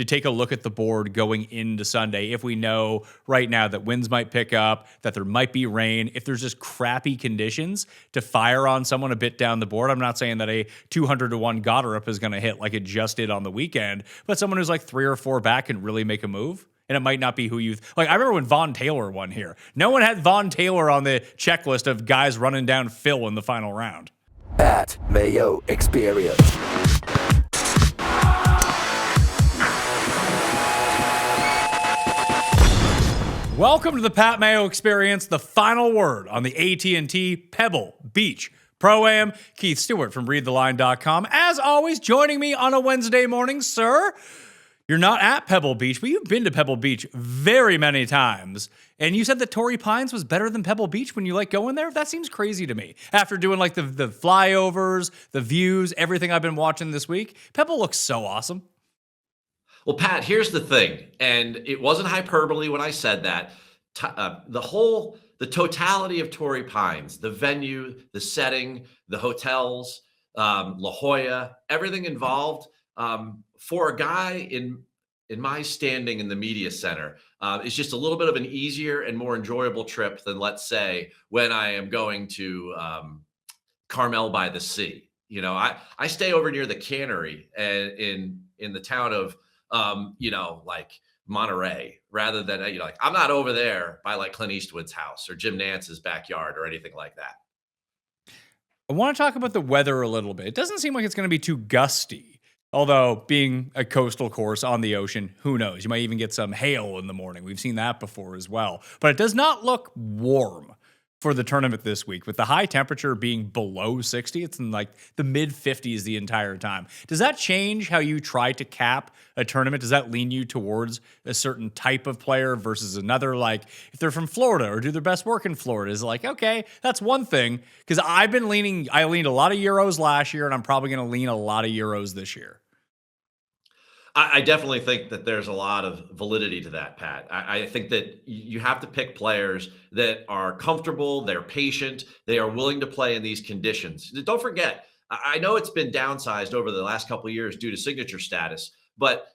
to take a look at the board going into Sunday if we know right now that winds might pick up, that there might be rain, if there's just crappy conditions to fire on someone a bit down the board. I'm not saying that a 200-1 Goddard is going to hit like it just did on the weekend, but someone who's like 3 or 4 back can really make a move. And it might not be who you like. I remember when Von Taylor won here. No one had Von Taylor on the checklist of guys running down Phil in the final round. At Mayo Experience. Welcome to the Pat Mayo Experience, the final word on the AT&T Pebble Beach Pro-Am. Keith Stewart from ReadTheLine.com. As always, joining me on a Wednesday morning, sir. You're not at Pebble Beach, but you've been to Pebble Beach very many times. And you said that Torrey Pines was better than Pebble Beach when you like going there? That seems crazy to me. After doing like the flyovers, the views, everything I've been watching this week, Pebble looks so awesome. Well, Pat, here's the thing, and it wasn't hyperbole when I said that. The totality of Torrey Pines, the venue, the setting, the hotels, La Jolla, everything involved, for a guy in my standing in the media center, it's just a little bit of an easier and more enjoyable trip than, let's say, when I am going to Carmel by the Sea. You know, I stay over near the cannery and in the town of like Monterey, rather than like I'm not over there by like Clint Eastwood's house or Jim Nance's backyard or anything like that. I want to talk about the weather a little bit. It doesn't seem like it's going to be too gusty. Although, being a coastal course on the ocean, who knows? You might even get some hail in the morning. We've seen that before as well. But it does not look warm for the tournament this week. With the high temperature being below 60, it's in like the mid-50s the entire time. Does that change how you try to cap a tournament? Does that lean you towards a certain type of player versus another? Like, if they're from Florida or do their best work in Florida, is it like, okay, that's one thing. Because I leaned a lot of Euros last year, and I'm probably going to lean a lot of Euros this year. I definitely think that there's a lot of validity to that, Pat. I think that you have to pick players that are comfortable, they're patient, they are willing to play in these conditions. Don't forget, I know it's been downsized over the last couple of years due to signature status, but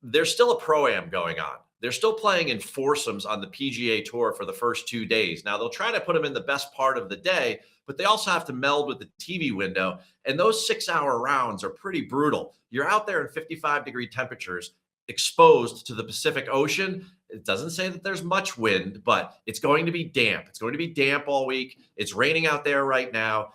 there's still a Pro-Am going on. They're still playing in foursomes on the PGA Tour for the first 2 days. Now, they'll try to put them in the best part of the day, but they also have to meld with the TV window. And those 6-hour rounds are pretty brutal. You're out there in 55-degree temperatures, exposed to the Pacific Ocean. It doesn't say that there's much wind, but it's going to be damp. It's going to be damp all week. It's raining out there right now.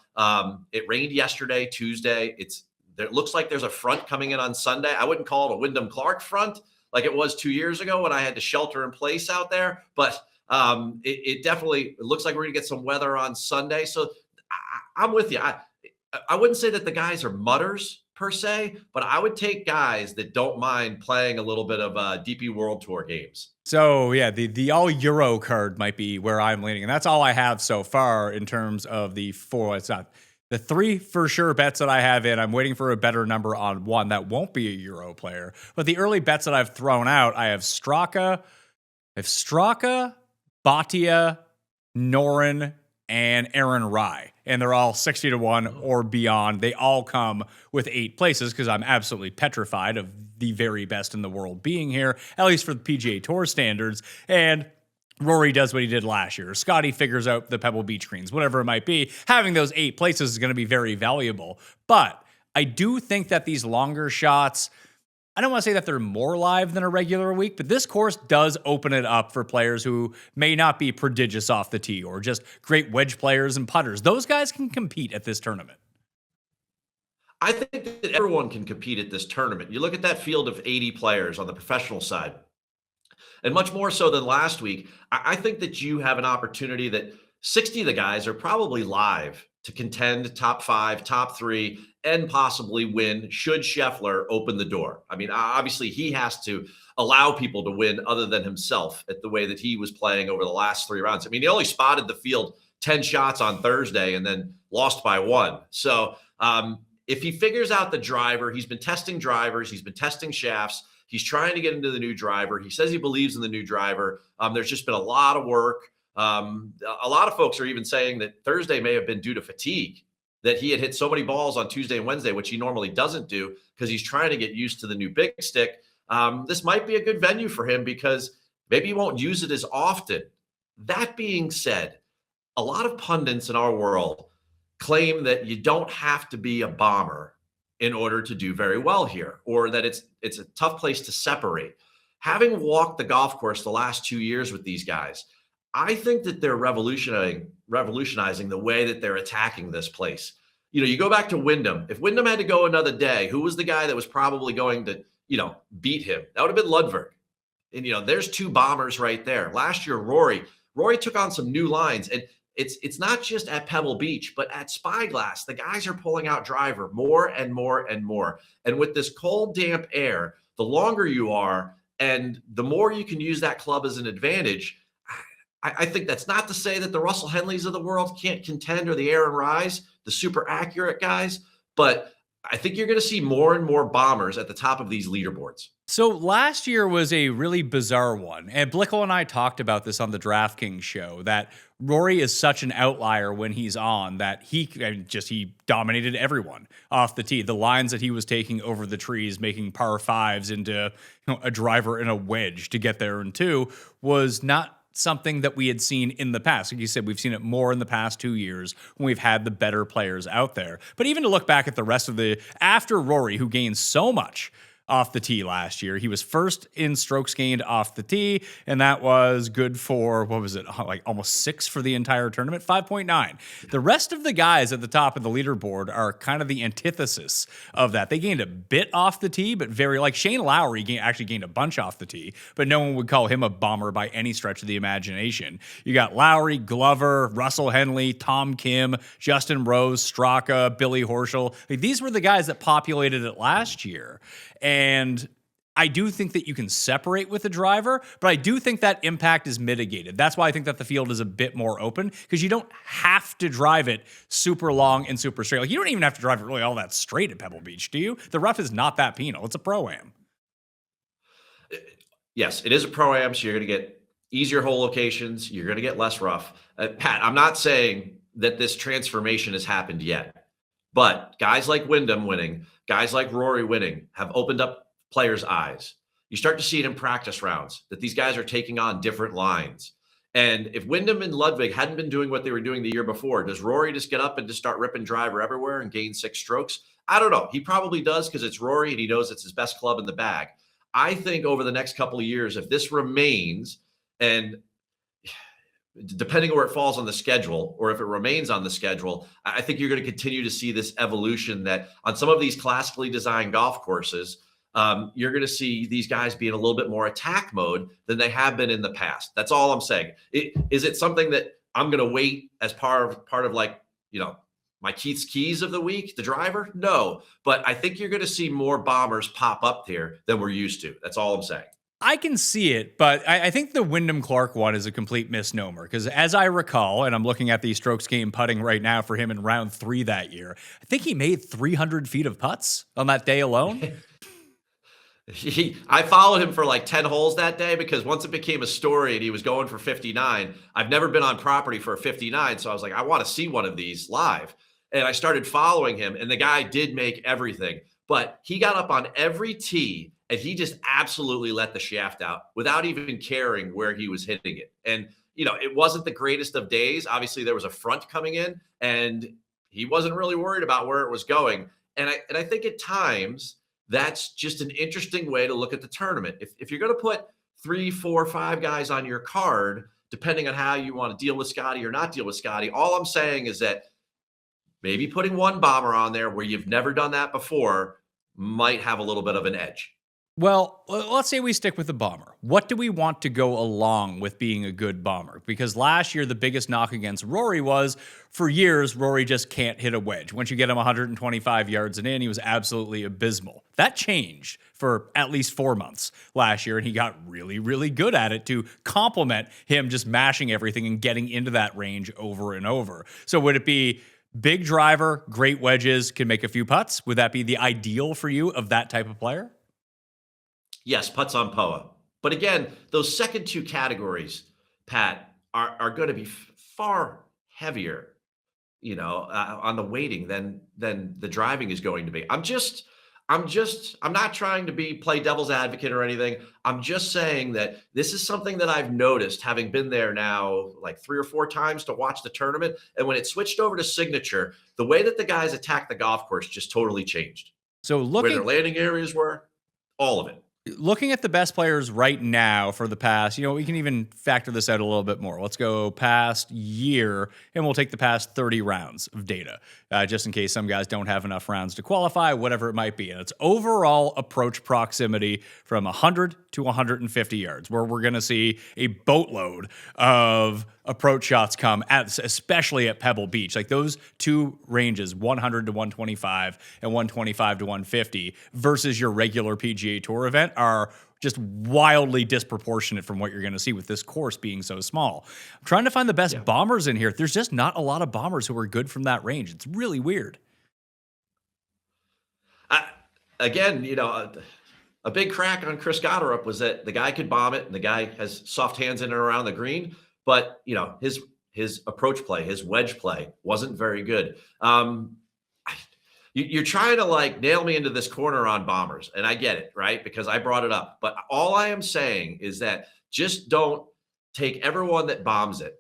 It rained yesterday, Tuesday. It looks like there's a front coming in on Sunday. I wouldn't call it a Wyndham Clark front like it was 2 years ago when I had to shelter in place out there. But it definitely looks like we're going to get some weather on Sunday. So I'm with you. I wouldn't say that the guys are mutters per se, but I would take guys that don't mind playing a little bit of DP World Tour games. So yeah, the all Euro card might be where I'm leaning, and that's all I have so far in terms of the 3 for sure bets that I have in. I'm waiting for a better number on one that won't be a Euro player, but the early bets that I've thrown out, I have Straka, Bhatia, Noren, and Aaron Rai. And they're all 60-1 or beyond. They all come with 8 places because I'm absolutely petrified of the very best in the world being here, at least for the PGA Tour standards. And Rory does what he did last year. Scotty figures out the Pebble Beach greens, whatever it might be. Having those 8 places is going to be very valuable. But I do think that these longer shots, I don't want to say that they're more live than a regular week, but this course does open it up for players who may not be prodigious off the tee or just great wedge players and putters. Those guys can compete at this tournament. I think that everyone can compete at this tournament. You look at that field of 80 players on the professional side, and much more so than last week. I think that you have an opportunity that 60 of the guys are probably live to contend top 5, top 3, and possibly win should Scheffler open the door. I mean, obviously he has to allow people to win other than himself at the way that he was playing over the last 3 rounds. I mean, he only spotted the field 10 shots on Thursday and then lost by 1. So if he figures out the driver, he's been testing drivers, he's been testing shafts, he's trying to get into the new driver. He says he believes in the new driver. There's just been a lot of work. A lot of folks are even saying that Thursday may have been due to fatigue, that he had hit so many balls on Tuesday and Wednesday, which he normally doesn't do because he's trying to get used to the new big stick. this might be a good venue for him because maybe he won't use it as often. That being said, a lot of pundits in our world claim that you don't have to be a bomber in order to do very well here, or that it's a tough place to separate. Having walked the golf course the last 2 years with these guys, I think that they're revolutionizing the way that they're attacking this place. You go back to Wyndham. If Wyndham had to go another day, who was the guy that was probably going to, beat him? That would have been Ludwig. And there's two bombers right there. Last year, Rory took on some new lines, and it's not just at Pebble Beach, but at Spyglass, the guys are pulling out driver more and more and more. And with this cold, damp air, the longer you are, and the more you can use that club as an advantage. I think that's not to say that the Russell Henleys of the world can't contend, or the Aaron Rys, the super accurate guys, but I think you're going to see more and more bombers at the top of these leaderboards. So last year was a really bizarre one. And Blickle and I talked about this on the DraftKings show, that Rory is such an outlier when he's on that he dominated everyone off the tee. The lines that he was taking over the trees, making par fives into a driver and a wedge to get there in two, was not something that we had seen in the past. Like you said, we've seen it more in the past 2 years when we've had the better players out there. But even to look back at the rest of after Rory, who gained so much off the tee last year, he was first in strokes gained off the tee, and that was good for, what was it, like almost 6 for the entire tournament, 5.9. The rest of the guys at the top of the leaderboard are kind of the antithesis of that. They gained a bit off the tee, but like Shane Lowry actually gained a bunch off the tee, but no one would call him a bomber by any stretch of the imagination. You got Lowry, Glover, Russell Henley, Tom Kim, Justin Rose, Straka, Billy Horschel. Like, these were the guys that populated it last year. And I do think that you can separate with the driver, but I do think that impact is mitigated. That's why I think that the field is a bit more open, because you don't have to drive it super long and super straight. Like, you don't even have to drive it really all that straight at Pebble Beach, do you? The rough is not that penal. It's a pro-am. Yes, it is a pro-am, so you're going to get easier hole locations. You're going to get less rough. Pat, I'm not saying that this transformation has happened yet, but guys like Wyndham winning, guys like Rory winning have opened up players' eyes. You start to see it in practice rounds that these guys are taking on different lines. And if Wyndham and Ludwig hadn't been doing what they were doing the year before, does Rory just get up and just start ripping driver everywhere and gain 6 strokes? I don't know. He probably does, because it's Rory and he knows it's his best club in the bag. I think over the next couple of years, if this remains, and depending on where it falls on the schedule, or if it remains on the schedule, I think you're going to continue to see this evolution that on some of these classically designed golf courses, you're going to see these guys be in a little bit more attack mode than they have been in the past. That's all I'm saying. Is it something that I'm going to wait as part of like, my Keith's Keys of the week, the driver? No, but I think you're going to see more bombers pop up here than we're used to. That's all I'm saying. I can see it, but I think the Wyndham Clark one is a complete misnomer, because as I recall, and I'm looking at the strokes game putting right now for him in round 3 that year, I think he made 300 feet of putts on that day alone. I followed him for like 10 holes that day, because once it became a story and he was going for 59, I've never been on property for a 59. So I was like, I want to see one of these live. And I started following him, and the guy did make everything, but he got up on every tee and he just absolutely let the shaft out without even caring where he was hitting it. And, it wasn't the greatest of days. Obviously there was a front coming in and he wasn't really worried about where it was going. And I think at times that's just an interesting way to look at the tournament. If you're going to put 3, 4, 5 guys on your card, depending on how you want to deal with Scotty or not deal with Scotty, all I'm saying is that maybe putting one bomber on there where you've never done that before might have a little bit of an edge. Well, let's say we stick with the bomber. What do we want to go along with being a good bomber? Because last year, the biggest knock against Rory was, for years, Rory just can't hit a wedge. Once you get him 125 yards and in, he was absolutely abysmal. That changed for at least 4 months last year, and he got really, really good at it to complement him just mashing everything and getting into that range over and over. So would it be big driver, great wedges, can make a few putts? Would that be the ideal for you of that type of player? Yes, putts on POA. But again, those second 2 categories, Pat, are going to be far heavier, on the weighting than the driving is going to be. I'm not trying to play devil's advocate or anything. I'm just saying that this is something that I've noticed, having been there now like 3 or 4 times to watch the tournament. And when it switched over to signature, the way that the guys attacked the golf course just totally changed. So Where their landing areas were, all of it. looking at the best players right now for the past, we can even factor this out a little bit more. Let's go past year, and we'll take the past 30 rounds of data, just in case some guys don't have enough rounds to qualify, whatever it might be. And it's overall approach proximity from 100 to 150 yards, where we're going to see a boatload of approach shots come at, especially at Pebble Beach. Like those two ranges, 100 to 125 and 125 to 150 versus your regular PGA Tour event are just wildly disproportionate from what you're going to see with this course being so small. I'm trying to find the best bombers in here. There's just not a lot of bombers who are good from that range. It's really weird. Again, a big crack on Chris Gotterup was that the guy could bomb it and the guy has soft hands in and around the green. But, his approach play, his wedge play wasn't very good. You're trying to nail me into this corner on bombers. And I get it, right? Because I brought it up. But all I am saying is that just don't take everyone that bombs it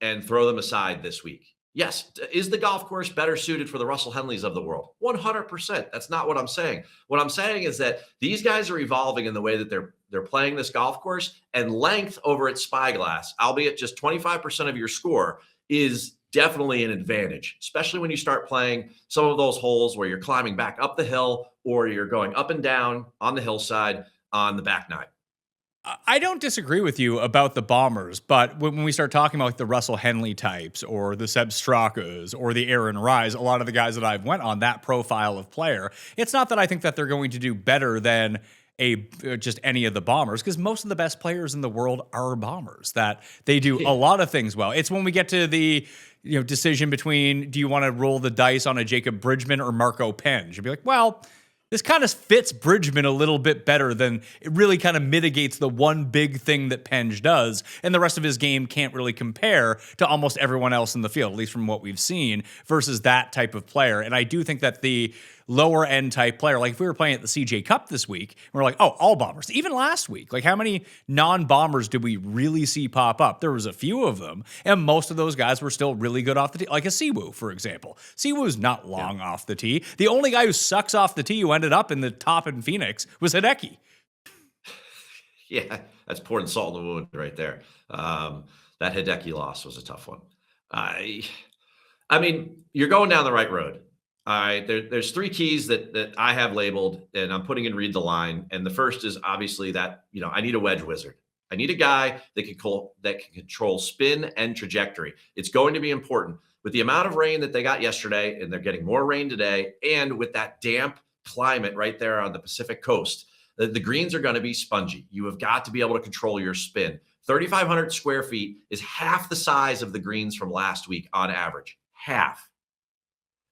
and throw them aside this week. Yes. Is the golf course better suited for the Russell Henleys of the world? 100%. That's not what I'm saying. What I'm saying is that these guys are evolving in the way that they're playing this golf course, and length over at Spyglass, albeit just 25% of your score, is definitely an advantage, especially when you start playing some of those holes where you're climbing back up the hill or you're going up and down on the hillside on the back nine. I don't disagree with you about the bombers, but when we start talking about the Russell Henley types or the Seb Strakas or the Aaron Rise, a lot of the guys that I've went on that profile of player, it's not that I think that they're going to do better than just any of the bombers, because most of the best players in the world are bombers, that they do a lot of things well. It's when we get to the decision between, do you want to roll the dice on a Jacob Bridgman or Marco Penge? You'd be like, well, this kind of fits Bridgman a little bit better than it really kind of mitigates the one big thing that Penge does, and the rest of his game can't really compare to almost everyone else in the field, at least from what we've seen, versus that type of player. And I do think that the lower end type player, like if we were playing at the CJ Cup this week, we're like, oh, all bombers. Even last week, like how many non-bombers did we really see pop up? There was a few of them, and most of those guys were still really good off the tee, like a Siwoo, for example. Siwoo's not long off the tee. The only guy who sucks off the tee who ended up in the top in Phoenix was Hideki. Yeah, that's pouring salt in the wound right there. That Hideki loss was a tough one. I mean, you're going down the right road. All right, there's 3 keys that I have labeled, and I'm putting in read the line. And the first is obviously that, I need a wedge wizard. I need a guy that can control spin and trajectory. It's going to be important. With the amount of rain that they got yesterday, and they're getting more rain today, and with that damp climate right there on the Pacific coast, the greens are going to be spongy. You have got to be able to control your spin. 3,500 square feet is half the size of the greens from last week on average. Half.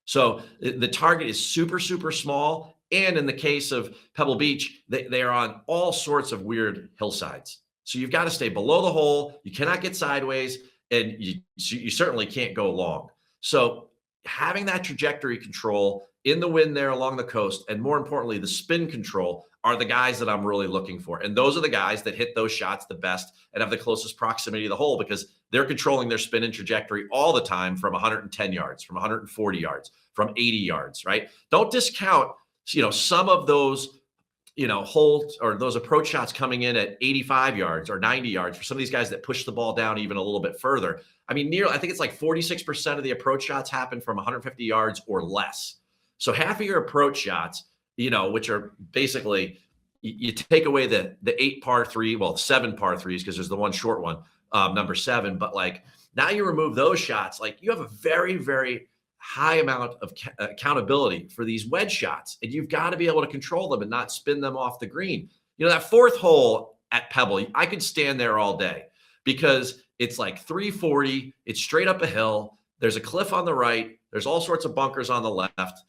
So the target is super, super small. And in the case of Pebble Beach, they are on all sorts of weird hillsides. So you've got to stay below the hole. You cannot get sideways, and you certainly can't go long. So having that trajectory control in the wind there along the coast, and more importantly, the spin control, are the guys that I'm really looking for. And those are the guys that hit those shots the best and have the closest proximity to the hole, because they're controlling their spin and trajectory all the time from 110 yards, from 140 yards, from 80 yards, right? Don't discount, some of those, holes or those approach shots coming in at 85 yards or 90 yards for some of these guys that push the ball down even a little bit further. I mean, I think it's like 46% of the approach shots happen from 150 yards or less. So half of your approach shots, which are basically, you take away the 8 par 3, well, 7 par 3s, because there's the one short one, number 7. But now you remove those shots, you have a very, very high amount of accountability for these wedge shots, and you've got to be able to control them and not spin them off the green. That 4th hole at Pebble, I could stand there all day, because it's 340, it's straight up a hill, there's a cliff on the right, there's all sorts of bunkers on the left,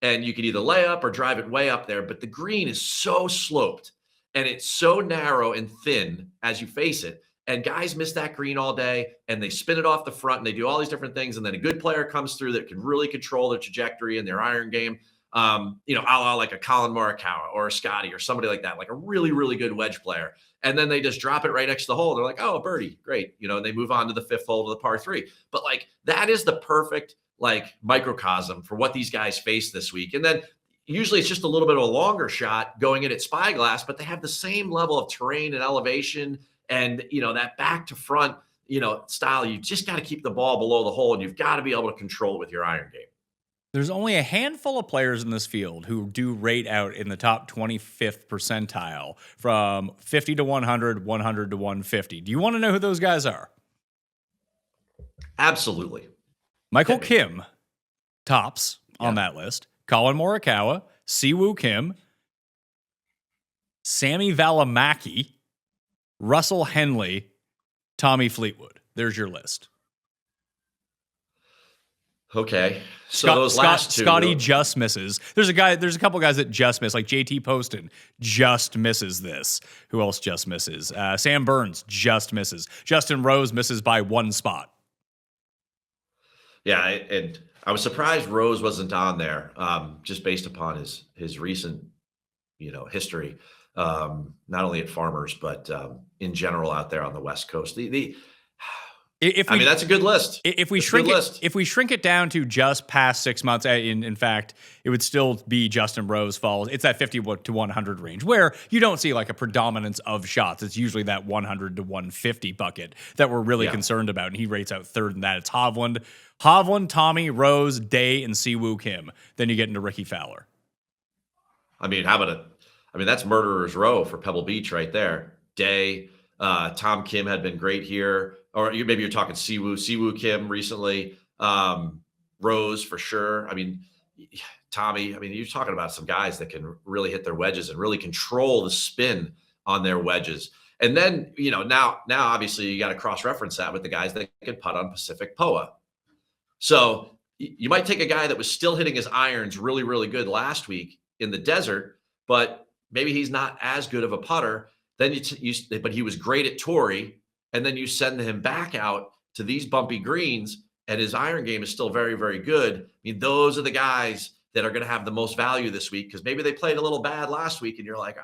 and you can either lay up or drive it way up there, but the green is so sloped and it's so narrow and thin as you face it. And guys miss that green all day, and they spin it off the front, and they do all these different things. And then a good player comes through that can really control their trajectory and their iron game. a la like a Colin Morikawa or a Scotty or somebody like that, like a really, really good wedge player. And then they just drop it right next to the hole. They're like, oh, a birdie, great. And they move on to the fifth hole to the par 3. But like that is the perfect like microcosm for what these guys face this week. And then usually it's just a little bit of a longer shot going in at Spyglass, but they have the same level of terrain and elevation and, that back to front, style. You just got to keep the ball below the hole and you've got to be able to control it with your iron game. There's only a handful of players in this field who do rate out in the top 25th percentile from 50 to 100, 100 to 150. Do you want to know who those guys are? Absolutely. Michael Kim tops on that list. Colin Morikawa, Siwoo Kim, Sammy Valimaki, Russell Henley, Tommy Fleetwood. There's your list. Okay. So those last two. Scotty just misses. There's a couple guys that just miss, like JT Poston just misses this. Who else just misses? Sam Burns just misses. Justin Rose misses by 1 spot. Yeah, and I was surprised Rose wasn't on there, just based upon his recent, history, not only at Farmers but in general out there on the West Coast. That's a good list. If we shrink it down to just past 6 months, in fact, it would still be Justin Rose falls. It's that 50 to 100 range where you don't see like a predominance of shots. It's usually that 100 to 150 bucket that we're really concerned about, and he rates out third in that. It's Hovland, Tommy, Rose, Day, and Siwoo Kim. Then you get into Ricky Fowler. How about that's murderer's row for Pebble Beach right there. Day, Tom Kim had been great here. Or maybe you're talking Siwoo Kim recently. Rose for sure. Tommy. You're talking about some guys that can really hit their wedges and really control the spin on their wedges. And then, now obviously you got to cross-reference that with the guys that can putt on Pacific POA. So you might take a guy that was still hitting his irons really, really good last week in the desert, but maybe he's not as good of a putter. Then but he was great at Torrey. And then you send him back out to these bumpy greens, and his iron game is still very, very good. Those are the guys that are going to have the most value this week because maybe they played a little bad last week, and you're like,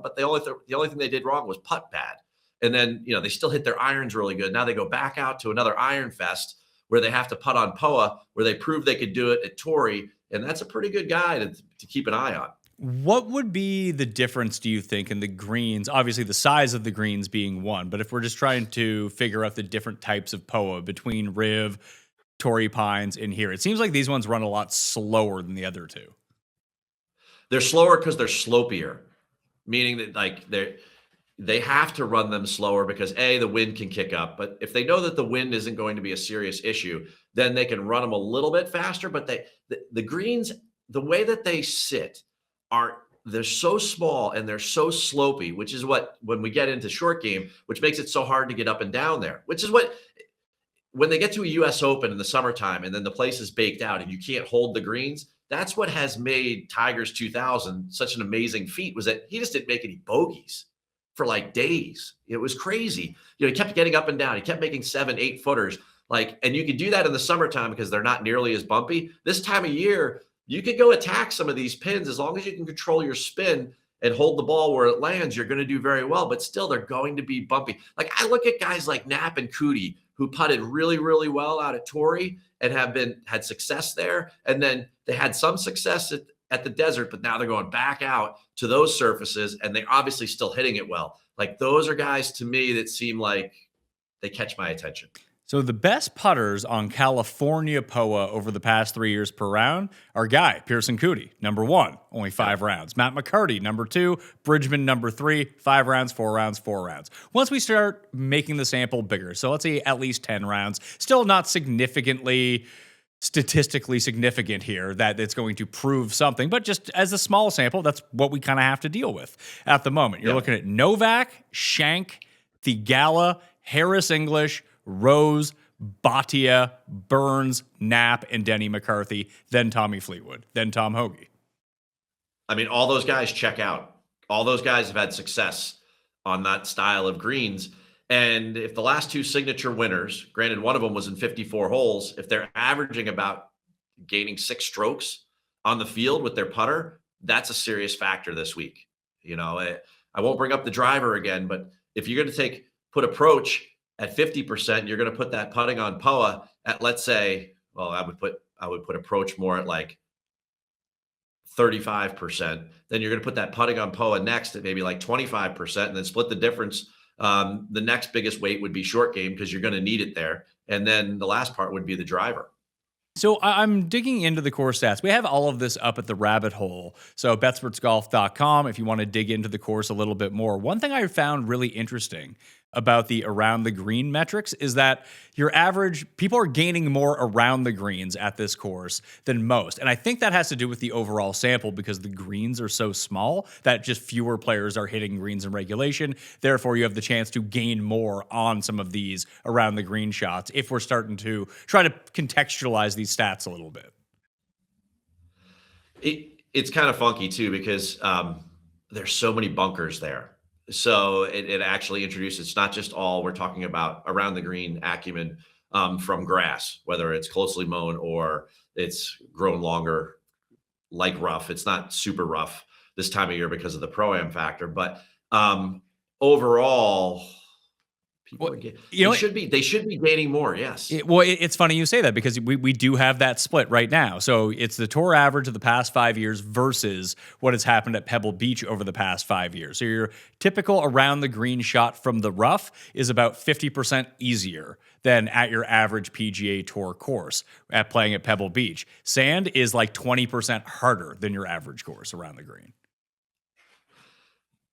but the only thing they did wrong was putt bad. And then they still hit their irons really good. Now they go back out to another iron fest where they have to putt on POA, where they prove they could do it at Torrey, and that's a pretty good guy to keep an eye on. What would be the difference, do you think, in the greens? Obviously, the size of the greens being one, but if we're just trying to figure out the different types of POA between Riv, Torrey Pines, and here, it seems like these ones run a lot slower than the other two. They're slower because they're slopier, meaning that they have to run them slower because the wind can kick up. But if they know that the wind isn't going to be a serious issue, then they can run them a little bit faster. But the greens, the way that they sit, they're so small and they're so slopey, which is what, when we get into short game, which makes it so hard to get up and down there, which is what, when they get to a US Open in the summertime and then the place is baked out and you can't hold the greens, that's what has made Tiger's 2000 such an amazing feat, was that he just didn't make any bogeys for like days. It was crazy. He kept getting up and down. He kept making 7-8 footers. And you can do that in the summertime because they're not nearly as bumpy. This time of year, you could go attack some of these pins as long as you can control your spin and hold the ball where it lands. You're going to do very well, but still they're going to be bumpy. I look at guys like Knapp and Cootie who putted really, really well out at Torrey and had success there. And then they had some success at the desert, but now they're going back out to those surfaces and they're obviously still hitting it well. Those are guys to me that seem like they catch my attention. So the best putters on California POA over the past 3 years per round are Guy Pearson Cootie, number 1, only 5 rounds. Matt McCarty, number 2. Bridgman, number 3, 5 rounds, 4 rounds, 4 rounds. Once we start making the sample bigger, so let's say at least 10 rounds, still not statistically significant here that it's going to prove something, but just as a small sample, that's what we kind of have to deal with at the moment. You're looking at Novak, Shank, Thigala, Harris English, Rose, Bhatia, Burns, Knapp, and Denny McCarthy, then Tommy Fleetwood, then Tom Hoagie. All those guys check out. All those guys have had success on that style of greens. And if the last 2 signature winners, granted one of them was in 54 holes, if they're averaging about gaining 6 strokes on the field with their putter, that's a serious factor this week. I won't bring up the driver again, but if you're going to put approach at 50%, you're going to put that putting on POA at, let's say, well, I would put approach more at like 35%. Then you're going to put that putting on POA next at maybe like 25%, and then split the difference. The next biggest weight would be short game because you're going to need it there. And then the last part would be the driver. So I'm digging into the course stats. We have all of this up at the rabbit hole. So betspertsgolf.com if you want to dig into the course a little bit more. One thing I found really interesting about the around the green metrics is that your average people are gaining more around the greens at this course than most. And I think that has to do with the overall sample because the greens are so small that just fewer players are hitting greens in regulation. Therefore, you have the chance to gain more on some of these around the green shots if we're starting to try to contextualize these stats a little bit. It's kind of funky too because there's so many bunkers there. So it actually introduces, it's not just all we're talking about around the green acumen from grass, whether it's closely mown or it's grown longer, like rough. It's not super rough this time of year because of the Pro-Am factor. But overall, people they should be gaining more. Yes. It's funny you say that because we do have that split right now. So it's the tour average of the past 5 years versus what has happened at Pebble Beach over the past 5 years. So your typical around the green shot from the rough is about 50% easier than at your average PGA Tour course at playing at Pebble Beach. Sand is like 20% harder than your average course around the green.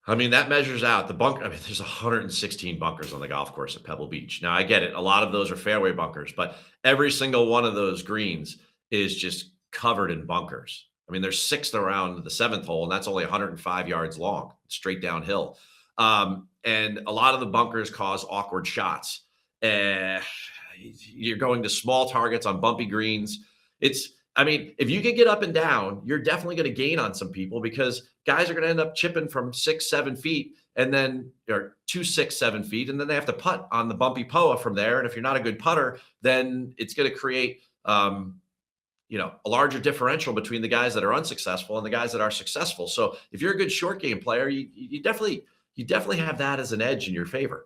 I mean, that measures out the bunker. I mean, there's 116 bunkers on the golf course at Pebble Beach. Now, I get it. A lot of those are fairway bunkers, but every single one of those greens is just covered in bunkers. I mean, there's 6 around the 7th hole, and that's only 105 yards long, straight downhill. And a lot of the bunkers cause awkward shots. You're going to small targets on bumpy greens. I mean, if you can get up and down, you're definitely going to gain on some people because guys are going to end up chipping from 6-7 feet and then or 2-6-7 feet, and then they have to putt on the bumpy POA from there. And if you're not a good putter, then it's going to create a larger differential between the guys that are unsuccessful and the guys that are successful. So if you're a good short game player, you definitely have that as an edge in your favor.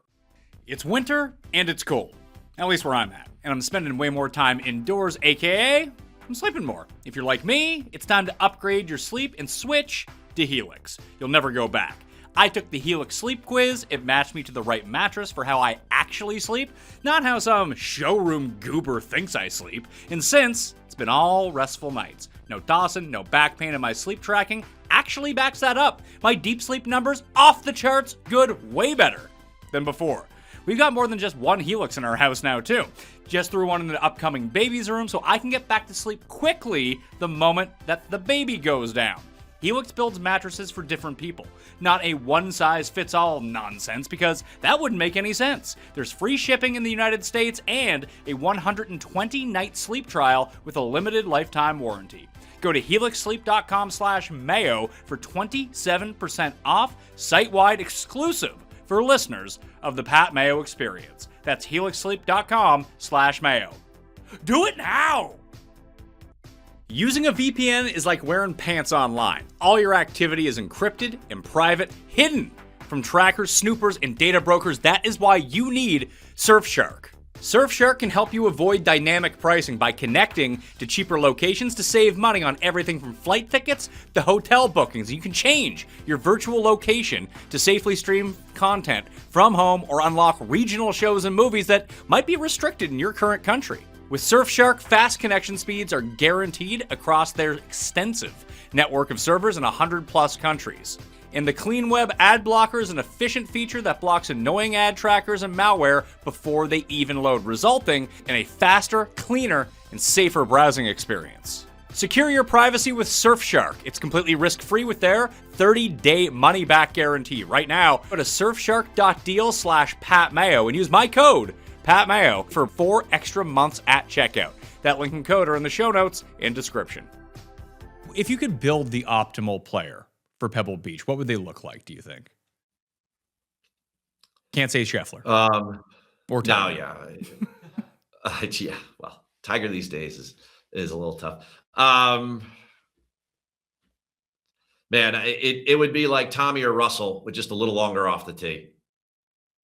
It's winter and it's cold, at least where I'm at, and I'm spending way more time indoors, aka I'm sleeping more. If you're like me, it's time to upgrade your sleep and switch to Helix. You'll never go back. I took the Helix sleep quiz. It matched me to the right mattress for how I actually sleep, not how some showroom goober thinks I sleep. And since it's been all restful nights, no tossing, no back pain, and my sleep tracking actually backs that up. My deep sleep numbers off the charts, good, way better than before. We've got more than just one Helix in our house now, too. Just threw one in the upcoming baby's room so I can get back to sleep quickly the moment that the baby goes down. Helix builds mattresses for different people, not a one-size-fits-all nonsense, because that wouldn't make any sense. There's free shipping in the United States and a 120-night sleep trial with a limited lifetime warranty. Go to helixsleep.com/Mayo for 27% off, site-wide exclusive for listeners of the Pat Mayo Experience. That's helixsleep.com/Mayo. Do it now! Using a VPN is like wearing pants online. All your activity is encrypted and private, hidden from trackers, snoopers, and data brokers. That is why you need Surfshark. Surfshark can help you avoid dynamic pricing by connecting to cheaper locations to save money on everything from flight tickets to hotel bookings. You can change your virtual location to safely stream content from home or unlock regional shows and movies that might be restricted in your current country. With Surfshark, fast connection speeds are guaranteed across their extensive network of servers in 100+ countries. And the Clean Web ad blocker is an efficient feature that blocks annoying ad trackers and malware before they even load, resulting in a faster, cleaner, and safer browsing experience. Secure your privacy with Surfshark. It's completely risk-free with their 30-day money-back guarantee. Right now, go to surfshark.deal/PatMayo and use my code, PatMayo, for 4 extra months at checkout. That link and code are in the show notes and description. If you could build the optimal player for Pebble Beach, what would they look like, do you think? Can't say Scheffler. Or Tiger. No, yeah. Yeah, well, Tiger these days is a little tough. Man, it would be like Tommy or Russell with just a little longer off the tee.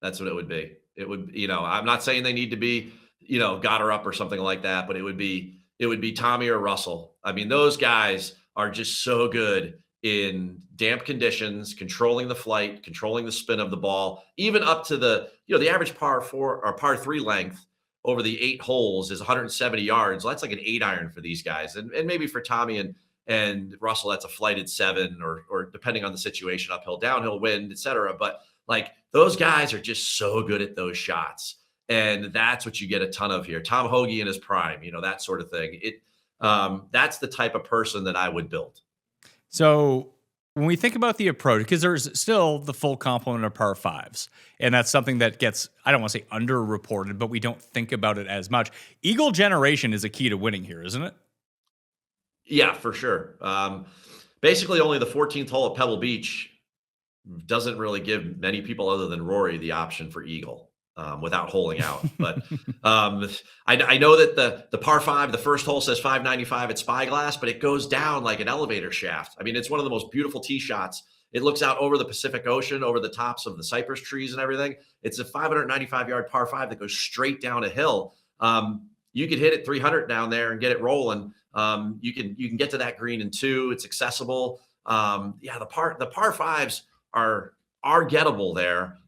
That's what it would be. It would, I'm not saying they need to be, got her up or something like that, but it would be Tommy or Russell. I mean, those guys are just so good in damp conditions, controlling the flight, controlling the spin of the ball, even up to the average par 4 or par 3 length over the 8 holes is 170 yards. Well, that's like an 8-iron for these guys. And maybe for Tommy and Russell, that's a flighted 7 or depending on the situation, uphill, downhill, wind, etc. But like those guys are just so good at those shots. And that's what you get a ton of here. Tom Hoagie in his prime, that sort of thing. That's the type of person that I would build. So when we think about the approach, because there's still the full complement of par 5s, and that's something that gets, I don't want to say underreported, but we don't think about it as much. Eagle generation is a key to winning here, isn't it? Yeah, for sure. Basically, only the 14th hole at Pebble Beach doesn't really give many people other than Rory the option for eagle. Without holing out. But I know that the par 5, the first hole says 595 at Spyglass, but it goes down like an elevator shaft. I mean, it's one of the most beautiful tee shots. It looks out over the Pacific Ocean, over the tops of the cypress trees and everything. It's a 595-yard par 5 that goes straight down a hill. You could hit it 300 down there and get it rolling. You can get to that green in 2. It's accessible. The par 5s are gettable there.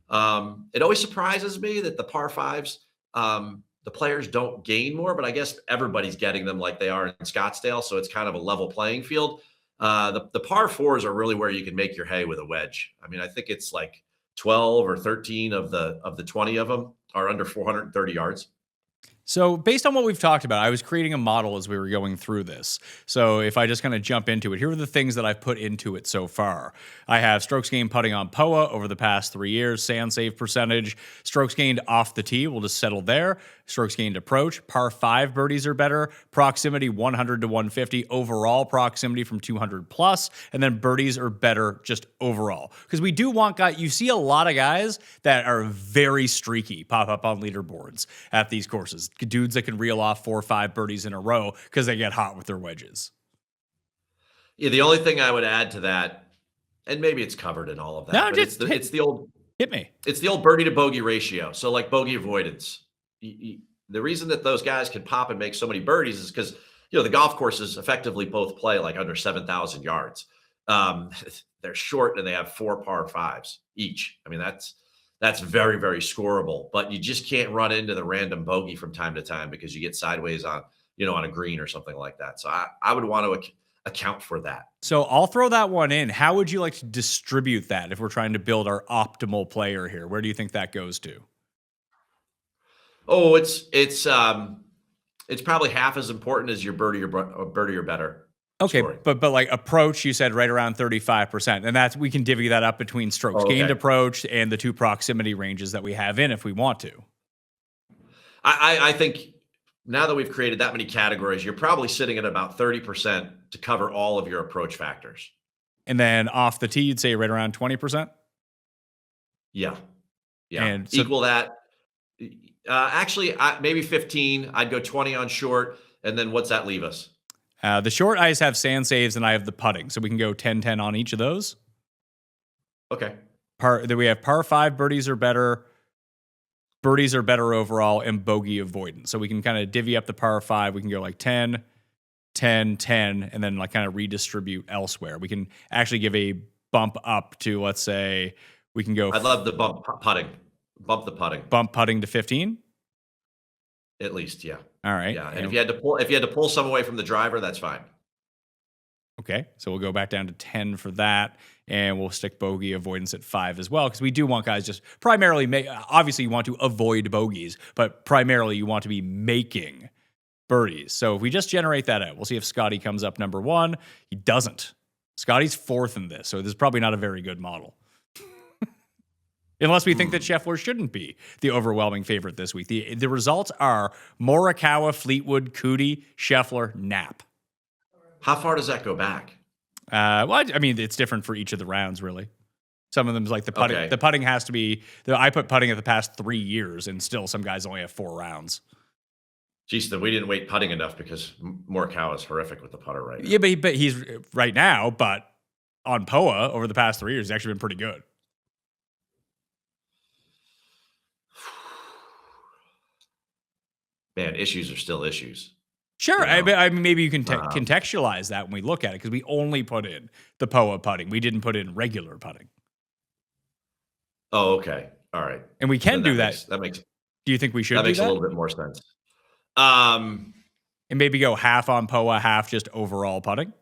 It always surprises me that the par 5s, the players don't gain more, but I guess everybody's getting them like they are in Scottsdale. So it's kind of a level playing field. The par 4s are really where you can make your hay with a wedge. I mean, I think it's like 12 or 13 of the 20 of them are under 430 yards. So based on what we've talked about, I was creating a model as we were going through this. So if I just kind of jump into it, here are the things that I've put into it so far. I have strokes gained putting on POA over the past 3 years, sand save percentage, strokes gained off the tee, we'll just settle there. Strokes gained approach, par 5 birdies are better, proximity 100 to 150, overall proximity from 200 plus, and then birdies are better just overall. Because we do want guys, you see a lot of guys that are very streaky pop up on leaderboards at these courses. Dudes that can reel off 4 or 5 birdies in a row because they get hot with their wedges. Yeah, the only thing I would add to that, and maybe it's covered in all of that, No, but it's the old hit me. It's the old birdie to bogey ratio. So like bogey avoidance. The reason that those guys can pop and make so many birdies is because the golf courses effectively both play like under 7,000 yards. They're short and they have 4 par 5s each. I mean, that's very, very scorable, but you just can't run into the random bogey from time to time because you get sideways on a green or something like that. So I would want to account for that. So I'll throw that one in. How would you like to distribute that if we're trying to build our optimal player here? Where do you think that goes to? Oh, it's probably half as important as your birdie or better. Okay, scoring. but like approach, you said right around 35%, and that's we can divvy that up between strokes gained approach and the 2 proximity ranges that we have in if we want to. I think now that we've created that many categories, you're probably sitting at about 30% to cover all of your approach factors. And then off the tee, you'd say right around 20%? Yeah. And so, equal that. Actually, maybe 15. I'd go 20 on short. And then what's that leave us? The short ice have sand saves and I have the putting. So we can go 10-10 on each of those. Okay. Then we have par 5 birdies are better overall, and bogey avoidance. So we can kind of divvy up the par 5. We can go like 10, 10, 10, and then like kind of redistribute elsewhere. We can actually give a bump up to, let's say, we can go. I'd love the bump the putting. Bump putting to 15? At least, yeah. All right. Yeah, and if you had to pull some away from the driver, that's fine. Okay, so we'll go back down to 10 for that, and we'll stick bogey avoidance at 5 as well, because we do want guys just primarily obviously you want to avoid bogeys, but primarily you want to be making birdies. So if we just generate that out, we'll see if Scotty comes up number 1. He doesn't. Scotty's 4th in this, so this is probably not a very good model. Unless we think that Scheffler shouldn't be the overwhelming favorite this week. The results are Morikawa, Fleetwood, Cootie, Scheffler, Knapp. How far does that go back? Well, I mean, it's different for each of the rounds, really. Some of them is like the putting. Okay. The putting has to be. I put putting at the past 3 years, and still some guys only have 4 rounds. Geez, then we didn't wait putting enough because Morikawa is horrific with the putter right now. Yeah, but he's right now. But on POA over the past 3 years, he's actually been pretty good. Man, issues are still issues. Sure. You know? I mean, maybe you can contextualize that when we look at it, because we only put in the POA putting. We didn't put in regular putting. Oh, okay. All right. And we can do that. That makes. Do you think we should That do makes that? a little bit more sense. And maybe go half on POA, half just overall putting?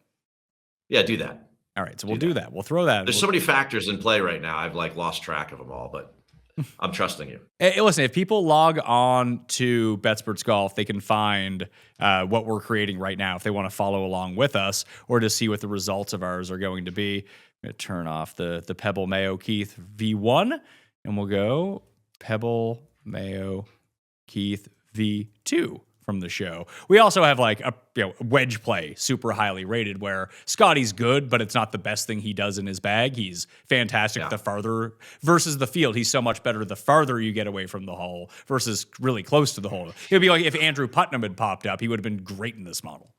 Yeah, do that. All right, so we'll do that. We'll throw that. There's so many factors in play right now. I've lost track of them all, but I'm trusting you. Hey, listen, if people log on to BetSports Golf, they can find what we're creating right now if they want to follow along with us or to see what the results of ours are going to be. I'm going to turn off the Pebble Mayo Keith V1, and we'll go Pebble Mayo Keith V2 from the show. We also have a wedge play super highly rated where Scotty's good, but it's not the best thing he does in his bag. He's fantastic the farther versus the field. He's so much better the farther you get away from the hole versus really close to the hole. It would be like if Andrew Putnam had popped up, he would have been great in this model.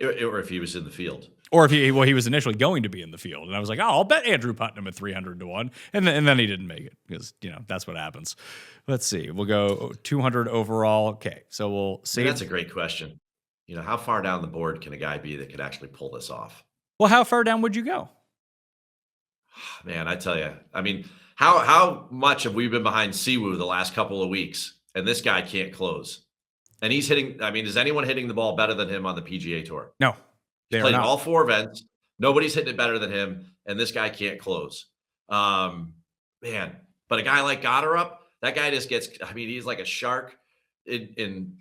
Or if he was in the field. Or if he was initially going to be in the field. And I was like, I'll bet Andrew Putnam at 300 to 1. And then he didn't make it because, that's what happens. Let's see. We'll go 200 overall. Okay. So we'll see. That's a great question. How far down the board can a guy be that could actually pull this off? Well, how far down would you go? Man, I tell you, I mean, how much have we been behind Siwoo the last couple of weeks? And this guy can't close. And he's hitting, is anyone hitting the ball better than him on the PGA Tour? No. He's played in all 4 events. Nobody's hitting it better than him, and this guy can't close. Man, but a guy like Gotterup, that guy just gets, he's like a shark in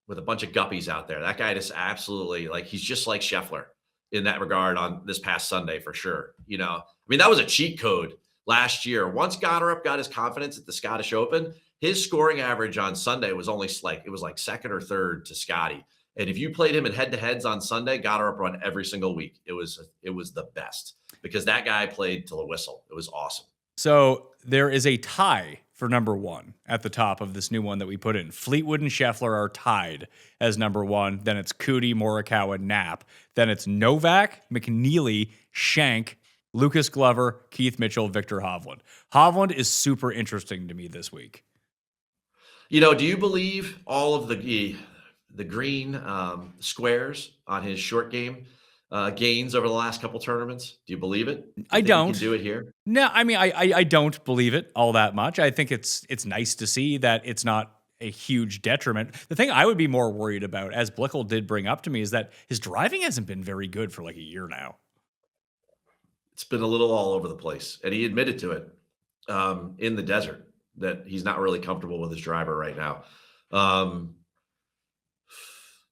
with a bunch of guppies out there. That guy just absolutely, he's just like Scheffler in that regard on this past Sunday for sure. That was a cheat code last year. Once Gotterup got his confidence at the Scottish Open, his scoring average on Sunday was only it was second or third to Scotty. And if you played him in head-to-heads on Sunday, Gotterup run every single week. It was the best because that guy played till a whistle. It was awesome. So there is a tie for number 1 at the top of this new one that we put in. Fleetwood and Scheffler are tied as number 1. Then it's Cootie, Morikawa, Knapp. Then it's Novak, McNeely, Shank, Lucas Glover, Keith Mitchell, Victor Hovland. Hovland is super interesting to me this week. Do you believe all of the green squares on his short game gains over the last couple tournaments? Do you believe it? I don't. You can do it here? No, I don't believe it all that much. I think it's nice to see that it's not a huge detriment. The thing I would be more worried about, as Blickel did bring up to me, is that his driving hasn't been very good for a year now. It's been a little all over the place. And he admitted to it in the desert that he's not really comfortable with his driver right now.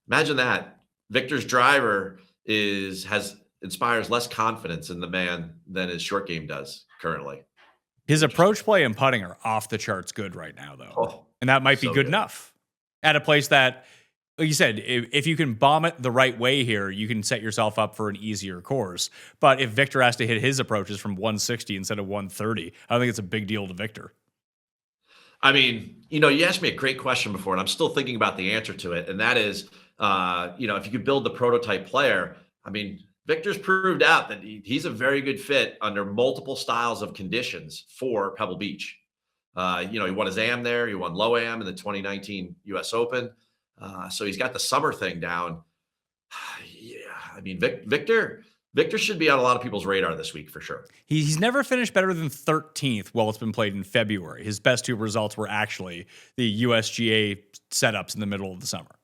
Imagine that. Victor's driver inspires less confidence in the man than his short game does currently. His approach play and putting are off the charts good right now, though. And that might be good enough at a place that, like you said, if you can bomb it the right way here, you can set yourself up for an easier course. But if Victor has to hit his approaches from 160 instead of 130, I think it's a big deal to Victor. You asked me a great question before, and I'm still thinking about the answer to it. And that is, if you could build the prototype player, Victor's proved out that he's a very good fit under multiple styles of conditions for Pebble Beach. He won his AM there. He won low AM in the 2019 U.S. Open. So he's got the summer thing down. Victor should be on a lot of people's radar this week for sure. He's never finished better than 13th while it's been played in February. His best 2 results were actually the USGA setups in the middle of the summer.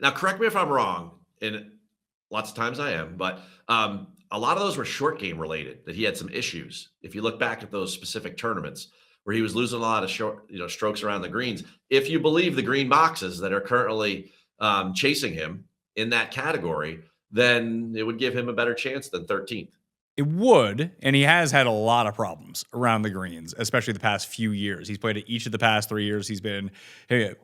Now, correct me if I'm wrong, and lots of times I am, but a lot of those were short game related, that he had some issues. If you look back at those specific tournaments where he was losing a lot of short, strokes around the greens, if you believe the green boxes that are currently chasing him in that category, then it would give him a better chance than 13th. It would, and he has had a lot of problems around the greens, especially the past few years. He's played at each of the past 3 years.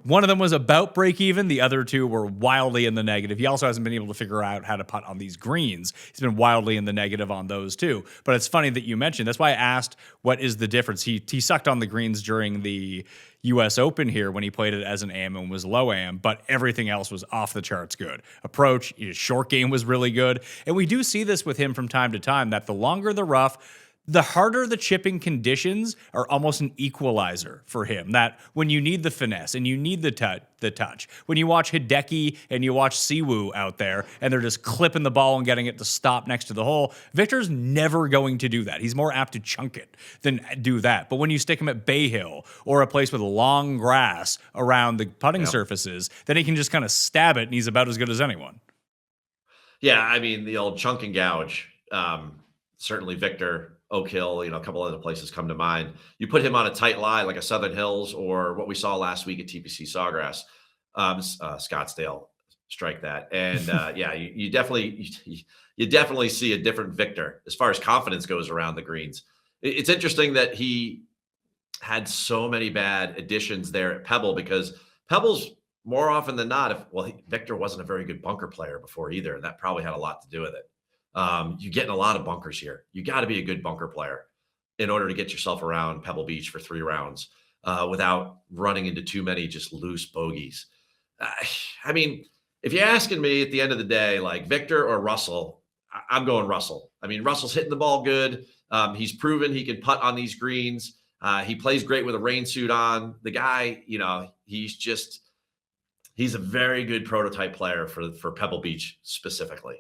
One of them was about break even. The other 2 were wildly in the negative. He also hasn't been able to figure out how to putt on these greens. He's been wildly in the negative on those too. But it's funny that you mentioned. That's why I asked, what is the difference? He sucked on the greens during the U.S. Open here when he played it as an AM and was low AM, but everything else was off the charts good. Approach, his short game was really good. And we do see this with him from time to time, that the longer the rough, the harder the chipping conditions are almost an equalizer for him. That when you need the finesse and you need the touch, when you watch Hideki and you watch Siwoo out there and they're just clipping the ball and getting it to stop next to the hole, Victor's never going to do that. He's more apt to chunk it than do that. But when you stick him at Bay Hill or a place with long grass around the putting surfaces, then he can just kind of stab it and he's about as good as anyone. Yeah, I mean, the old chunk and gouge. Certainly Victor, Oak Hill, a couple other places come to mind. You put him on a tight lie like a Southern Hills or what we saw last week at TPC Sawgrass, Scottsdale, strike that. And yeah, you definitely see a different Victor as far as confidence goes around the greens. It's interesting that he had so many bad additions there at Pebble, because Pebble's more often than not, Victor wasn't a very good bunker player before either. And that probably had a lot to do with it. You're getting a lot of bunkers here. You got to be a good bunker player in order to get yourself around Pebble Beach for 3 rounds without running into too many just loose bogeys. I mean, if you're asking me at the end of the day, like Victor or Russell, I'm going Russell. I mean, Russell's hitting the ball good. He's proven he can putt on these greens. He plays great with a rain suit on. The guy, he's a very good prototype player for Pebble Beach specifically.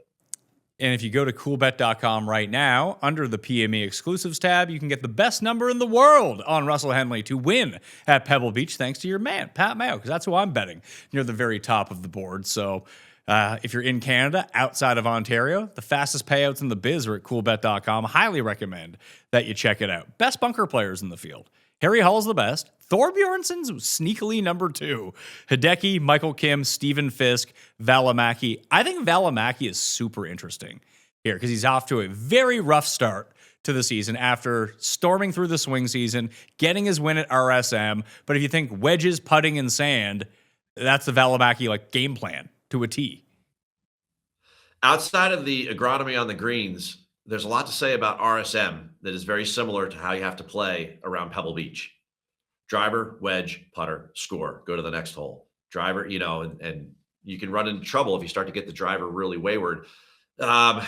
And if you go to coolbet.com right now, under the PME exclusives tab, you can get the best number in the world on Russell Henley to win at Pebble Beach, thanks to your man, Pat Mayo, because that's who I'm betting near the very top of the board. So if you're in Canada, outside of Ontario, the fastest payouts in the biz are at coolbet.com. Highly recommend that you check it out. Best bunker players in the field. Harry Hall's the best. Thorbjornsen's sneakily number 2. Hideki, Michael Kim, Steven Fisk, Valimaki. I think Valimaki is super interesting here because he's off to a very rough start to the season after storming through the swing season, getting his win at RSM. But if you think wedges, putting, and sand, that's the Valimaki game plan to a T. Outside of the agronomy on the greens, there's a lot to say about RSM that is very similar to how you have to play around Pebble Beach. Driver, wedge, putter, score, go to the next hole. Driver, and you can run into trouble if you start to get the driver really wayward. I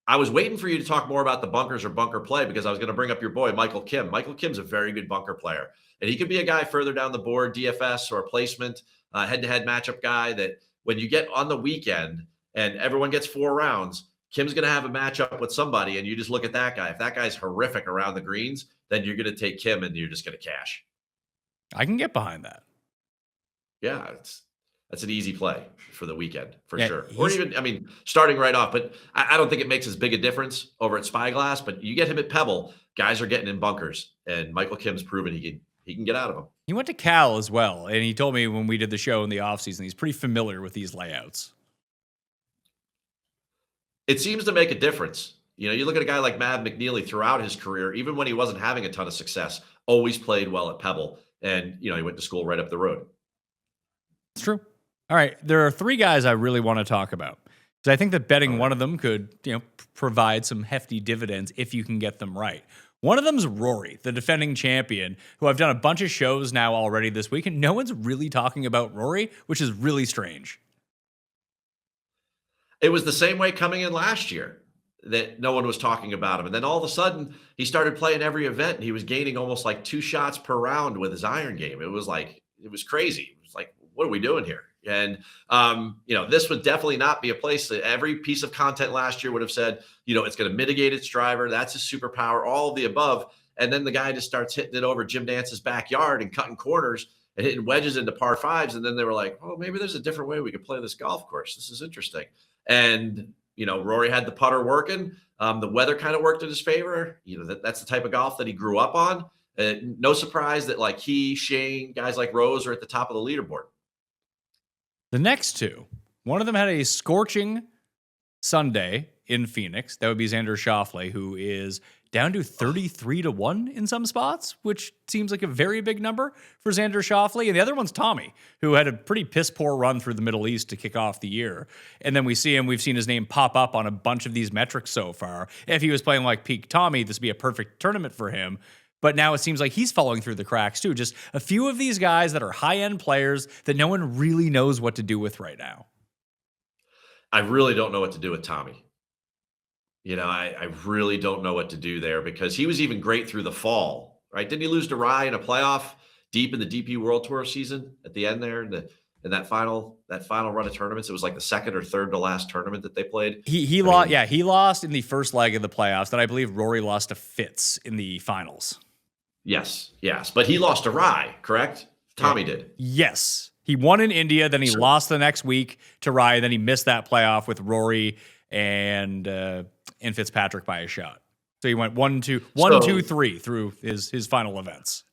was waiting for you to talk more about the bunkers or bunker play because I was going to bring up your boy, Michael Kim. Michael Kim's a very good bunker player, and he could be a guy further down the board, DFS or a placement, head-to-head matchup guy that when you get on the weekend and everyone gets 4 rounds, Kim's going to have a matchup with somebody, and you just look at that guy. If that guy's horrific around the greens, then you're going to take Kim, and you're just going to cash. I can get behind that. Yeah, that's an easy play for the weekend, for sure. Or even, starting right off. But I don't think it makes as big a difference over at Spyglass. But you get him at Pebble, guys are getting in bunkers, and Michael Kim's proven he can get out of them. He went to Cal as well, and he told me when we did the show in the offseason, he's pretty familiar with these layouts. It seems to make a difference. You look at a guy like Mav McNeely throughout his career, even when he wasn't having a ton of success, always played well at Pebble. And, he went to school right up the road. It's true. All right. There are 3 guys I really want to talk about. Because I think that betting one of them could, provide some hefty dividends if you can get them right. One of them's Rory, the defending champion, who I've done a bunch of shows now already this week, and no one's really talking about Rory, which is really strange. It was the same way coming in last year that no one was talking about him. And then all of a sudden he started playing every event and he was gaining almost like 2 shots per round with his iron game. It was crazy. It was like, what are we doing here? And, this would definitely not be a place that every piece of content last year would have said, it's going to mitigate its driver. That's his superpower, all of the above. And then the guy just starts hitting it over Jim Dance's backyard and cutting corners and hitting wedges into par 5s. And then they were like, oh, maybe there's a different way we could play this golf course. This is interesting. And, Rory had the putter working. The weather kind of worked in his favor. That's the type of golf that he grew up on. No surprise that he, Shane, guys like Rose are at the top of the leaderboard. The next 2, one of them had a scorching Sunday in Phoenix. That would be Xander Schauffele, who is down to 33-1 in some spots, which seems like a very big number for Xander Schauffele. And the other one's Tommy, who had a pretty piss-poor run through the Middle East to kick off the year. And then we've seen his name pop up on a bunch of these metrics so far. If he was playing like peak Tommy, this would be a perfect tournament for him. But now it seems like he's falling through the cracks too. Just a few of these guys that are high-end players that no one really knows what to do with right now. I really don't know what to do with Tommy. I really don't know what to do there because he was even great through the fall, right? Didn't he lose to Rye in a playoff deep in the DP World Tour season at the end there in that final run of tournaments? It was like the second or third to last tournament that they played. He lost. Yeah, he lost in the first leg of the playoffs. Then I believe Rory lost to FItz in the finals. Yes, but he lost to Rye, correct? Tommy did. Yes, he won in India. Then he lost the next week to Rye. Then he missed that playoff with Rory and Fitzpatrick by a shot. So he went 1-2-3 through his final events.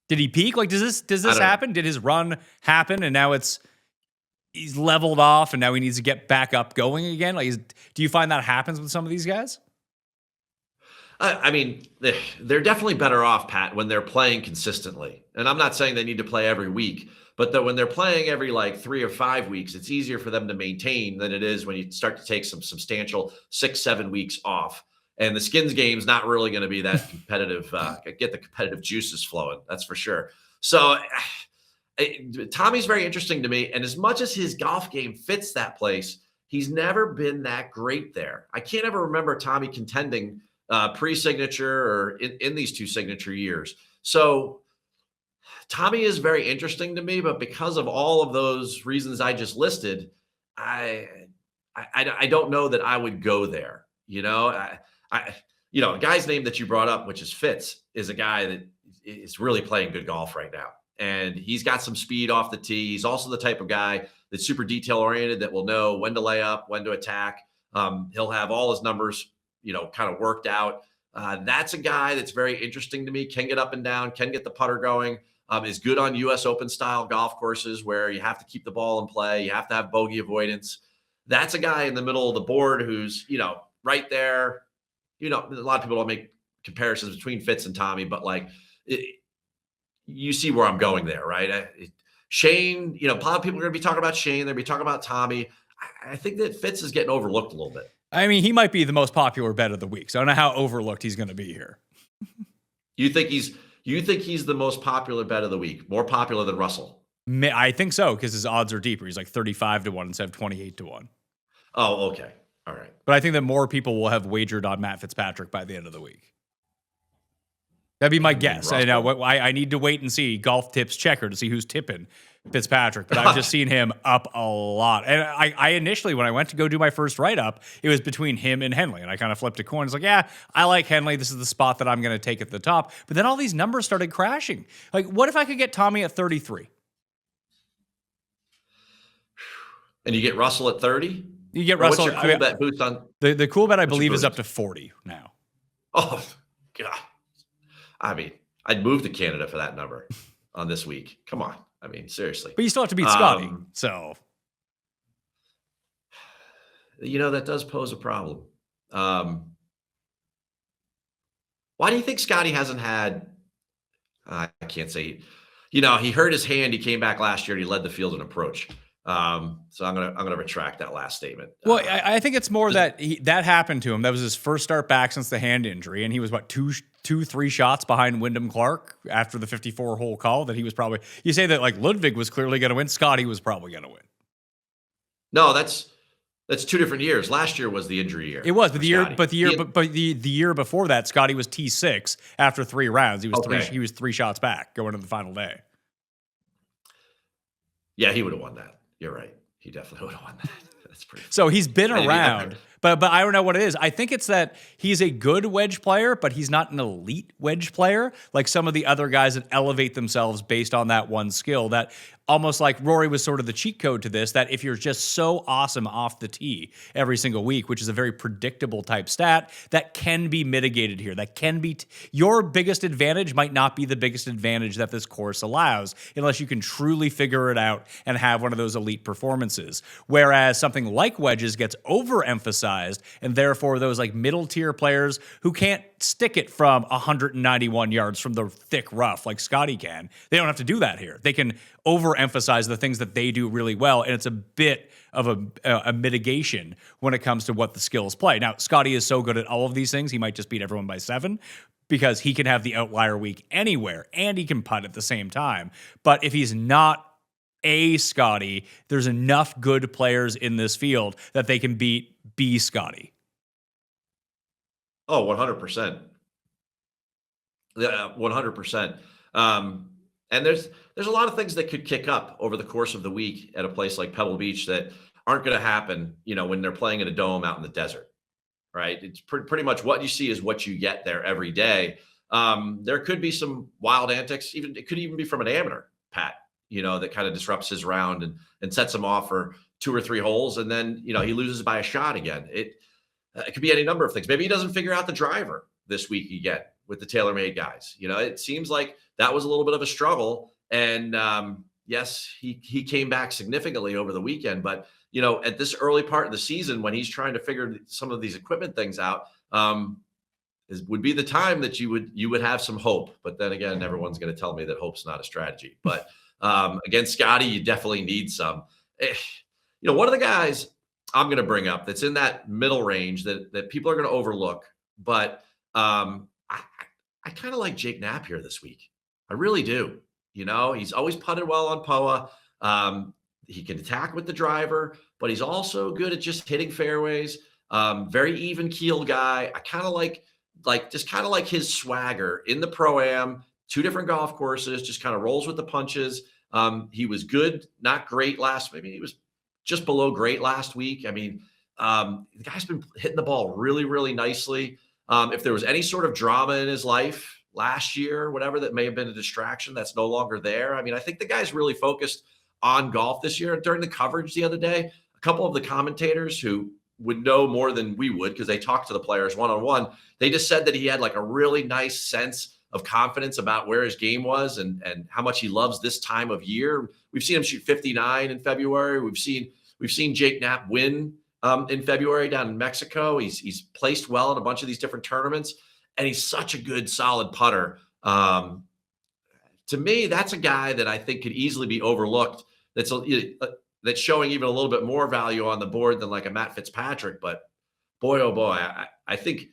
Did he peak? Like, does this happen? Did his run happen and now he's leveled off and now he needs to get back up going again? Like, do you find that happens with some of these guys? I mean, they're definitely better off, Pat, when they're playing consistently. And I'm not saying they need to play every week, but that when they're playing every like 3 or 5 weeks, it's easier for them to maintain than it is when you start to take some substantial 6-7 weeks off. And the skins game's not really going to be that competitive, get the competitive juices flowing. That's for sure. So Tommy's very interesting to me. And as much as his golf game fits that place, he's never been that great there. I can't ever remember Tommy contending pre-signature or in these 2 signature years. So Tommy is very interesting to me, but because of all of those reasons I just listed, I don't know that I would go there. A guy's name that you brought up, which is FItz, is a guy that is really playing good golf right now. And he's got some speed off the tee. He's also the type of guy that's super detail oriented that will know when to lay up, when to attack. He'll have all his numbers, kind of worked out. That's a guy that's very interesting to me, can get up and down, can get the putter going, is good on US Open style golf courses where you have to keep the ball in play. You have to have bogey avoidance. That's a guy in the middle of the board who's, right there. A lot of people don't make comparisons between FItz and Tommy, but you see where I'm going there, right? Shane, a lot of people are going to be talking about Shane. They'll be talking about Tommy. I think that FItz is getting overlooked a little bit. I mean, he might be the most popular bet of the week. So I don't know how overlooked he's going to be here. You think he's the most popular bet of the week? More popular than Russell? I think so, because his odds are deeper. He's like 35-1 instead of 28-1. Oh, okay. All right. But I think that more people will have wagered on Matt Fitzpatrick by the end of the week. That'd be my guess. I know. I need to wait and see golf tips checker to see who's tipping Fitzpatrick, but I've just seen him up a lot. And I initially, when I went to go do my first write-up, it was between him and Henley, and I kind of flipped a coin. It's like, yeah, I like Henley. This is the spot that I'm going to take at the top. But then all these numbers started crashing. Like, what if I could get Tommy at 33? And you get Russell at 30? You get Russell. What's your cool bet boost on? The cool bet, I believe, is up to 40 now. Oh, God. I mean, I'd move to Canada for that number on this week. Come on. I mean, seriously. But you still have to beat Scotty. So. That does pose a problem. Why do you think Scotty hasn't had, I can't say, he hurt his hand. He came back last year and he led the field in approach. So I'm gonna retract that last statement. Well, I think it's more that that happened to him. That was his first start back since the hand injury, and he was 3 shots behind Wyndham Clark after the 54-hole call. That he was probably. You say that like Ludwig was clearly going to win. Scotty was probably going to win. No, that's 2 different years. Last year was the injury year. It was, but the year before that, Scotty was T6 after 3 rounds. He was 3 shots back going into the final day. Yeah, he would have won that. You're right. He definitely would have won that. That's pretty. So he's been around, but I don't know what it is. I think it's that he's a good wedge player, but he's not an elite wedge player like some of the other guys that elevate themselves based on that one skill. That almost like Rory was sort of the cheat code to this, that if you're just so awesome off the tee every single week, which is a very predictable type stat, that can be mitigated here. That can be your biggest advantage might not be the biggest advantage that this course allows unless you can truly figure it out and have one of those elite performances. Whereas something like wedges gets overemphasized undersized, and therefore those like middle tier players who can't stick it from 191 yards from the thick rough like Scotty can, they don't have to do that here. They can overemphasize the things that they do really well, and it's a bit of a mitigation when it comes to what the skills play. Now, Scotty is so good at all of these things, he might just beat everyone by 7 because he can have the outlier week anywhere, and he can putt at the same time. But if he's not a Scotty, there's enough good players in this field that they can beat B Scotty. Oh, 100%. Yeah, 100%. And there's a lot of things that could kick up over the course of the week at a place like Pebble Beach that aren't going to happen, when they're playing in a dome out in the desert, right? It's pretty much what you see is what you get there every day. There could be some wild antics. It could even be from an amateur, Pat, that kind of disrupts his round and sets him off for 2 or 3 holes. And then, he loses by a shot again. It could be any number of things. Maybe he doesn't figure out the driver this week again with the TaylorMade guys. It seems like that was a little bit of a struggle. And yes, he came back significantly over the weekend. But, at this early part of the season, when he's trying to figure some of these equipment things out, would be the time that you would have some hope. But then again, everyone's going to tell me that hope's not a strategy. But against Scotty, you definitely need some. One of the guys I'm going to bring up that's in that middle range that people are going to overlook, but I kind of like Jake Knapp here this week. I really do. He's always putted well on POA. He can attack with the driver, but he's also good at just hitting fairways. Very even keel guy. I kind of like his swagger in the Pro-Am, 2 different golf courses, just kind of rolls with the punches. He was good, not great maybe he was just below great last week. I mean, the guy's been hitting the ball really, really nicely. If there was any sort of drama in his life last year, whatever, that may have been a distraction, that's no longer there. I mean, I think the guy's really focused on golf this year. During the coverage the other day, a couple of the commentators who would know more than we would because they talked to the players one-on-one, they just said that he had like a really nice sense of confidence about where his game was and how much he loves this time of year. We've seen him shoot 59 in February. We've seen Jake Knapp win in February down in Mexico. He's placed well in a bunch of these different tournaments, and he's such a good, solid putter. To me, that's a guy that I think could easily be overlooked. That's showing even a little bit more value on the board than like a Matt Fitzpatrick. But boy, oh boy, I think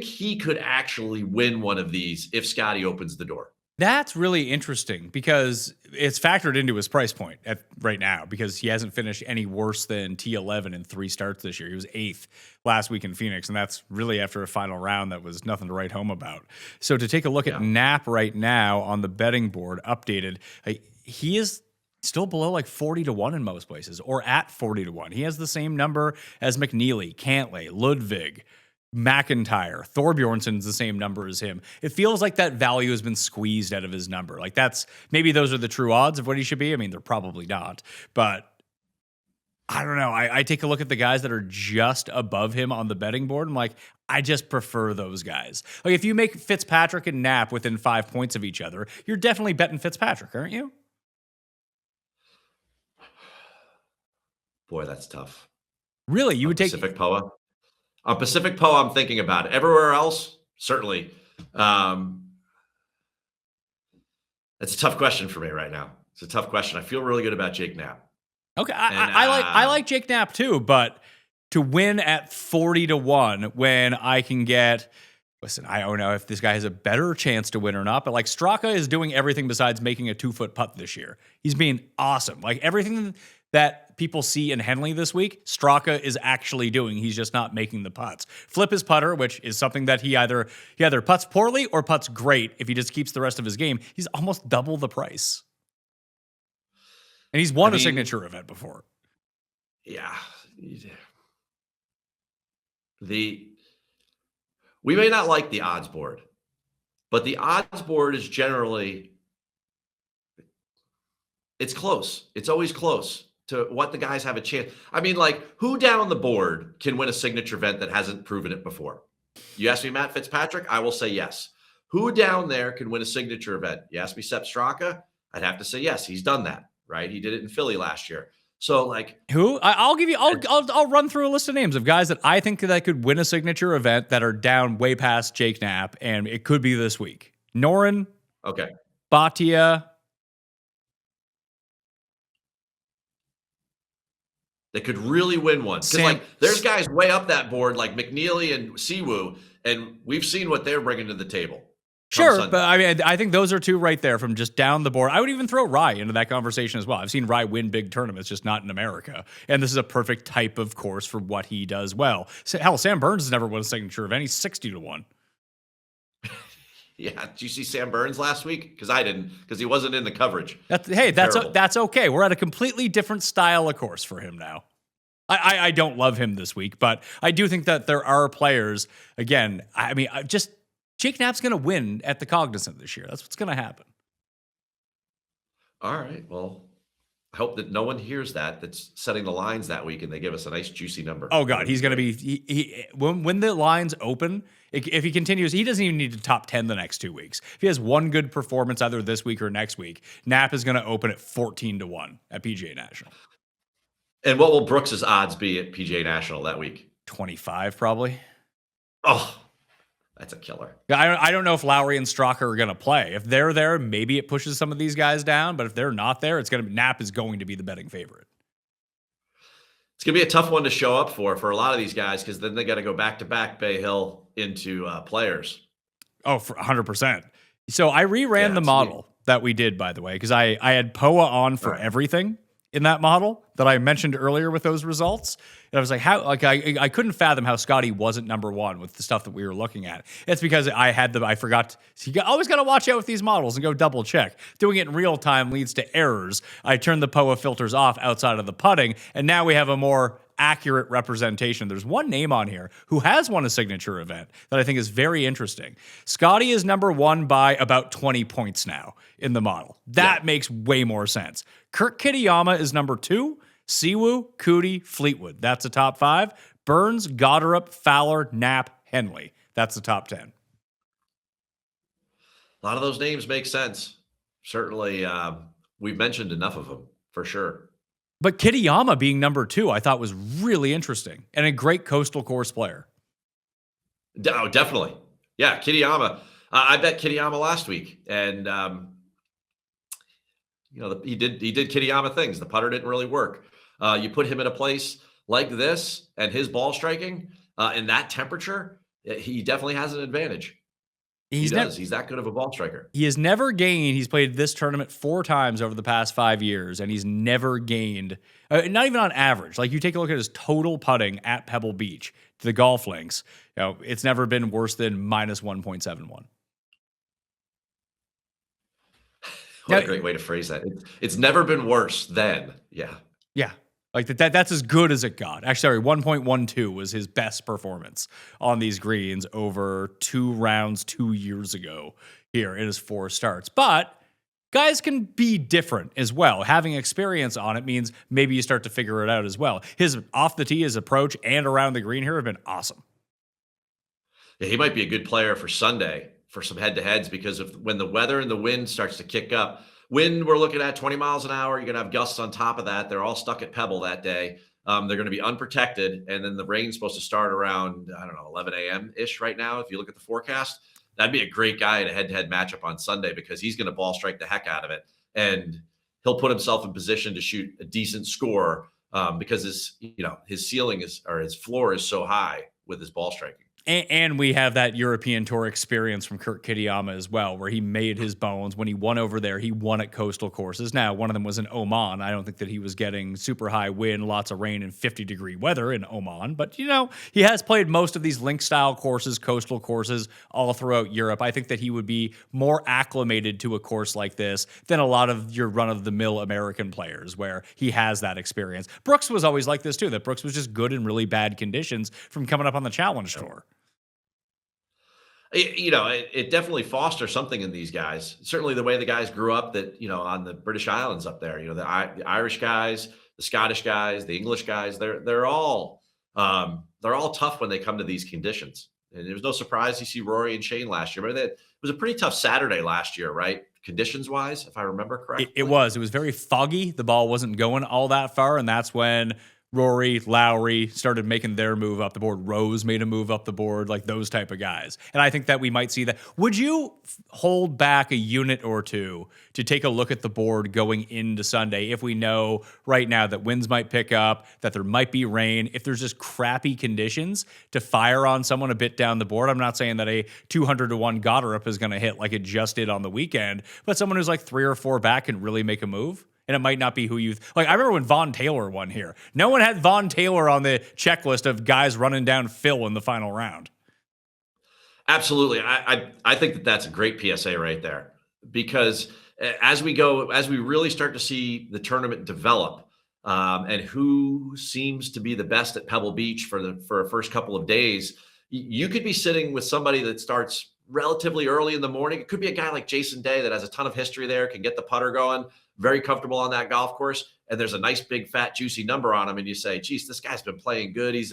he could actually win one of these if Scotty opens the door. That's really interesting because it's factored into his price point right now because he hasn't finished any worse than T11 in 3 starts this year. He was 8th last week in Phoenix, and that's really after a final round that was nothing to write home about. So to take a look at Knapp right now on the betting board, updated, he is still below like 40-1 in most places, or at 40-1. He has the same number as McNeely, Cantlay, Ludwig, McIntyre. Thorbjornson's the same number as him. It feels like that value has been squeezed out of his number. Like maybe those are the true odds of what he should be. I mean, they're probably not, but I don't know. I take a look at the guys that are just above him on the betting board. I'm like, I just prefer those guys. Like if you make Fitzpatrick and Knapp within 5 points of each other, you're definitely betting Fitzpatrick, aren't you? Boy, that's tough. Really? You would take Pacific POA? On Pacific POA, I'm thinking about it. Everywhere else, certainly. That's a tough question for me right now. It's a tough question. I feel really good about Jake Knapp. Okay, I like Jake Knapp too, but to win at 40-1 when I can get, listen, I don't know if this guy has a better chance to win or not, but like Straka is doing everything besides making a 2-foot putt this year. He's being awesome. Like everything that people see in Henley this week, Straka is actually doing. He's just not making the putts. Flip his putter, which is something that he either putts poorly or putts great. If he just keeps the rest of his game, he's almost double the price. And he's won a signature event before. Yeah. We may not like the odds board, but the odds board is generally, it's close. It's always close to what the guys have a chance. I mean, like, who down the board can win a signature event that hasn't proven it before? You ask me Matt Fitzpatrick, I will say yes. Who down there can win a signature event? You ask me Sepp Straka, I'd have to say yes. He's done that, right? He did it in Philly last year. So like, Who? I'll give you. I'll run through a list of names of guys that I think that could win a signature event that are down way past Jake Knapp, and it could be this week. Noren, okay, Batia. they could really win one. Because like there's guys way up that board like McNeely and Siwoo, and we've seen what they're bringing to the table. Sure, but I mean, I think those are two right there from just down the board. I would even throw Rye into that conversation as well. I've seen Rye win big tournaments, just not in America. And this is a perfect type of course for what he does well. Hell, Sam Burns has never won a signature event. He's 60-1. Yeah, did you see Sam Burns last week? Because I didn't, because he wasn't in the coverage. That's okay. We're at a completely different style of course for him now. I don't love him this week, but I do think that there are players, again, I mean, Jake Knapp's going to win at the Cognizant this year. That's what's going to happen. All right. Well, I hope that no one hears that's setting the lines that week and they give us a nice juicy number. Oh God, he's going to be when the lines open. If he continues, he doesn't even need to top 10 the next 2 weeks. If he has one good performance either this week or next week, Knapp is going to open at 14-1 at PGA National. And what will Brooks's odds be at PGA National that week? 25 probably. Oh, that's a killer. I don't know if Lowry and Straka are going to play. If they're there, maybe it pushes some of these guys down. But if they're not there, Knapp is going to be the betting favorite. It's going to be a tough one to show up for a lot of these guys because then they got to go back to back Bay Hill into players. Oh, for 100%. So I reran the model that we did, by the way, because I had POA on for everything in that model that I mentioned earlier with those results. And I was like, I couldn't fathom how Scotty wasn't number one with the stuff that we were looking at. It's because I forgot. You always got to watch out with these models and go double check. Doing it in real time leads to errors. I turned the POA filters off outside of the putting, and now we have a more accurate representation. There's one name on here who has won a signature event that I think is very interesting. Scotty is number one by about 20 points now in the model. That makes way more sense. Kurt Kitayama is number two. Siwoo, Cootie, Fleetwood. That's the top five. Burns, Goddard, Fowler, Knapp, Henley. That's the top 10. A lot of those names make sense. Certainly, we've mentioned enough of them for sure. But Kitayama being number two, I thought was really interesting and a great coastal course player. Oh, definitely. Yeah, Kitayama. I bet Kitayama last week, and he did Kitayama things. The putter didn't really work. You put him in a place like this, and his ball striking in that temperature, he definitely has an advantage. He's that good of a ball striker. He has never gained. He's played this tournament 4 times over the past 5 years, and he's never gained, not even on average. Like you take a look at his total putting at Pebble Beach to the golf links, it's never been worse than minus 1.71. What a great way to phrase that. It's never been worse than, yeah. Yeah. Like that's as good as it got. Actually, sorry, 1.12 was his best performance on these greens over 2 rounds 2 years ago here in his 4 starts. But guys can be different as well. Having experience on it means maybe you start to figure it out as well. His off the tee, his approach, and around the green here have been awesome. Yeah, he might be a good player for Sunday for some head-to-heads because when the weather and the wind starts to kick up, wind, we're looking at 20 miles an hour. You're going to have gusts on top of that. They're all stuck at Pebble that day. They're going to be unprotected. And then the rain's supposed to start around, 11 a.m.-ish right now. If you look at the forecast, that'd be a great guy in a head-to-head matchup on Sunday because he's going to ball strike the heck out of it. And he'll put himself in position to shoot a decent score because his ceiling his floor is so high with his ball striking. And we have that European Tour experience from Kurt Kitayama as well, where he made his bones. When he won over there, he won at coastal courses. Now, one of them was in Oman. I don't think that he was getting super high wind, lots of rain, and 50-degree weather in Oman. But, he has played most of these link-style courses, coastal courses, all throughout Europe. I think that he would be more acclimated to a course like this than a lot of your run-of-the-mill American players, where he has that experience. Brooks was always like this, too, that Brooks was just good in really bad conditions from coming up on the Challenge Tour. It definitely fosters something in these guys. Certainly the way the guys grew up that, on the British Islands up there, the Irish guys, the Scottish guys, the English guys, they're all tough when they come to these conditions. And it was no surprise you see Rory and Shane last year. Remember that it was a pretty tough Saturday last year, right? conditions wise, if I remember correctly. It was very foggy. The ball wasn't going all that far, and that's when Rory, Lowry started making their move up the board. Rose made a move up the board, like those type of guys. And I think that we might see that. Would you hold back a unit or two to take a look at the board going into Sunday if we know right now that winds might pick up, that there might be rain, if there's just crappy conditions to fire on someone a bit down the board? I'm not saying that a 200-1 Goddard is going to hit like it just did on the weekend, but someone who's like 3 or 4 back can really make a move. And it might not be who you like. I remember when Von Taylor won here. No one had Von Taylor on the checklist of guys running down Phil in the final round. Absolutely. I think that that's a great PSA right there, because as we really start to see the tournament develop, and who seems to be the best at Pebble Beach for a first couple of days, you could be sitting with somebody that starts relatively early in the morning. It could be a guy like Jason Day that has a ton of history there, can get the putter going, very comfortable on that golf course. And there's a nice, big, fat, juicy number on him. And you say, geez, this guy's been playing good. He's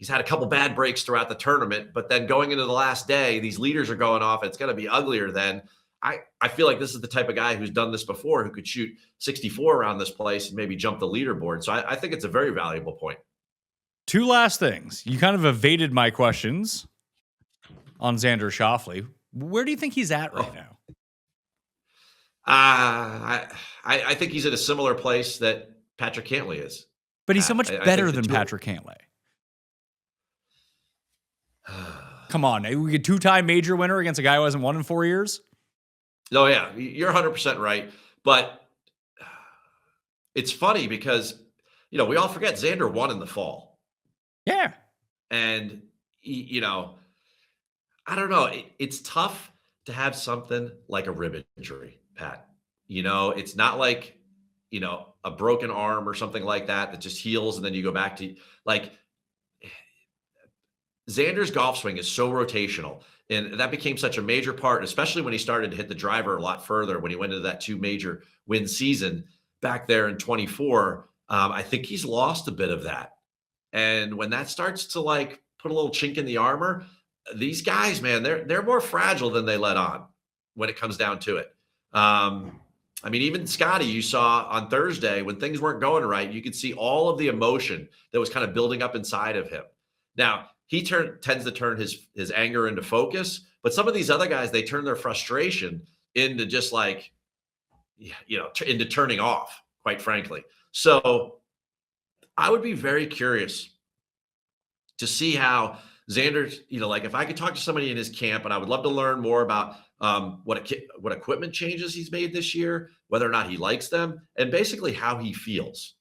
had a couple bad breaks throughout the tournament, but then going into the last day, these leaders are going off. It's going to be uglier then. I feel like this is the type of guy who's done this before, who could shoot 64 around this place and maybe jump the leaderboard. So I think it's a very valuable point. 2 last things. You kind of evaded my questions on Xander Schauffele. Where do you think he's at right now? I think he's at a similar place that Patrick Cantlay is. But he's so much better than Patrick Cantlay. Come on. We get 2-time major winner against a guy who hasn't won in 4 years? Oh, yeah. You're 100% right. But it's funny because, we all forget Xander won in the fall. Yeah. And, I don't know. It's tough to have something like a rib injury, Pat. It's not like, a broken arm or something like that just heals and then you go back to, like, Xander's golf swing is so rotational. And that became such a major part, especially when he started to hit the driver a lot further when he went into that 2 major win season back there in 24. I think he's lost a bit of that. And when that starts to like put a little chink in the armor, these guys, man, they're more fragile than they let on when it comes down to it. Even Scotty, you saw on Thursday when things weren't going right, you could see all of the emotion that was kind of building up inside of him. Now, he tends to turn his anger into focus, but some of these other guys, they turn their frustration into just like, into turning off, quite frankly. So I would be very curious to see how Xander, like if I could talk to somebody in his camp, and I would love to learn more about what equipment changes he's made this year, whether or not he likes them, and basically how he feels.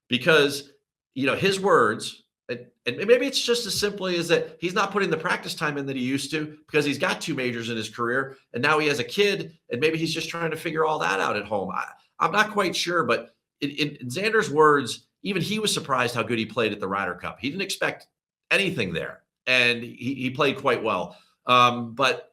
Because, his words, and maybe it's just as simply as that he's not putting the practice time in that he used to because he's got 2 majors in his career, and now he has a kid, and maybe he's just trying to figure all that out at home. I'm not quite sure, but in Xander's words, even he was surprised how good he played at the Ryder Cup. He didn't expect anything there, and he played quite well. But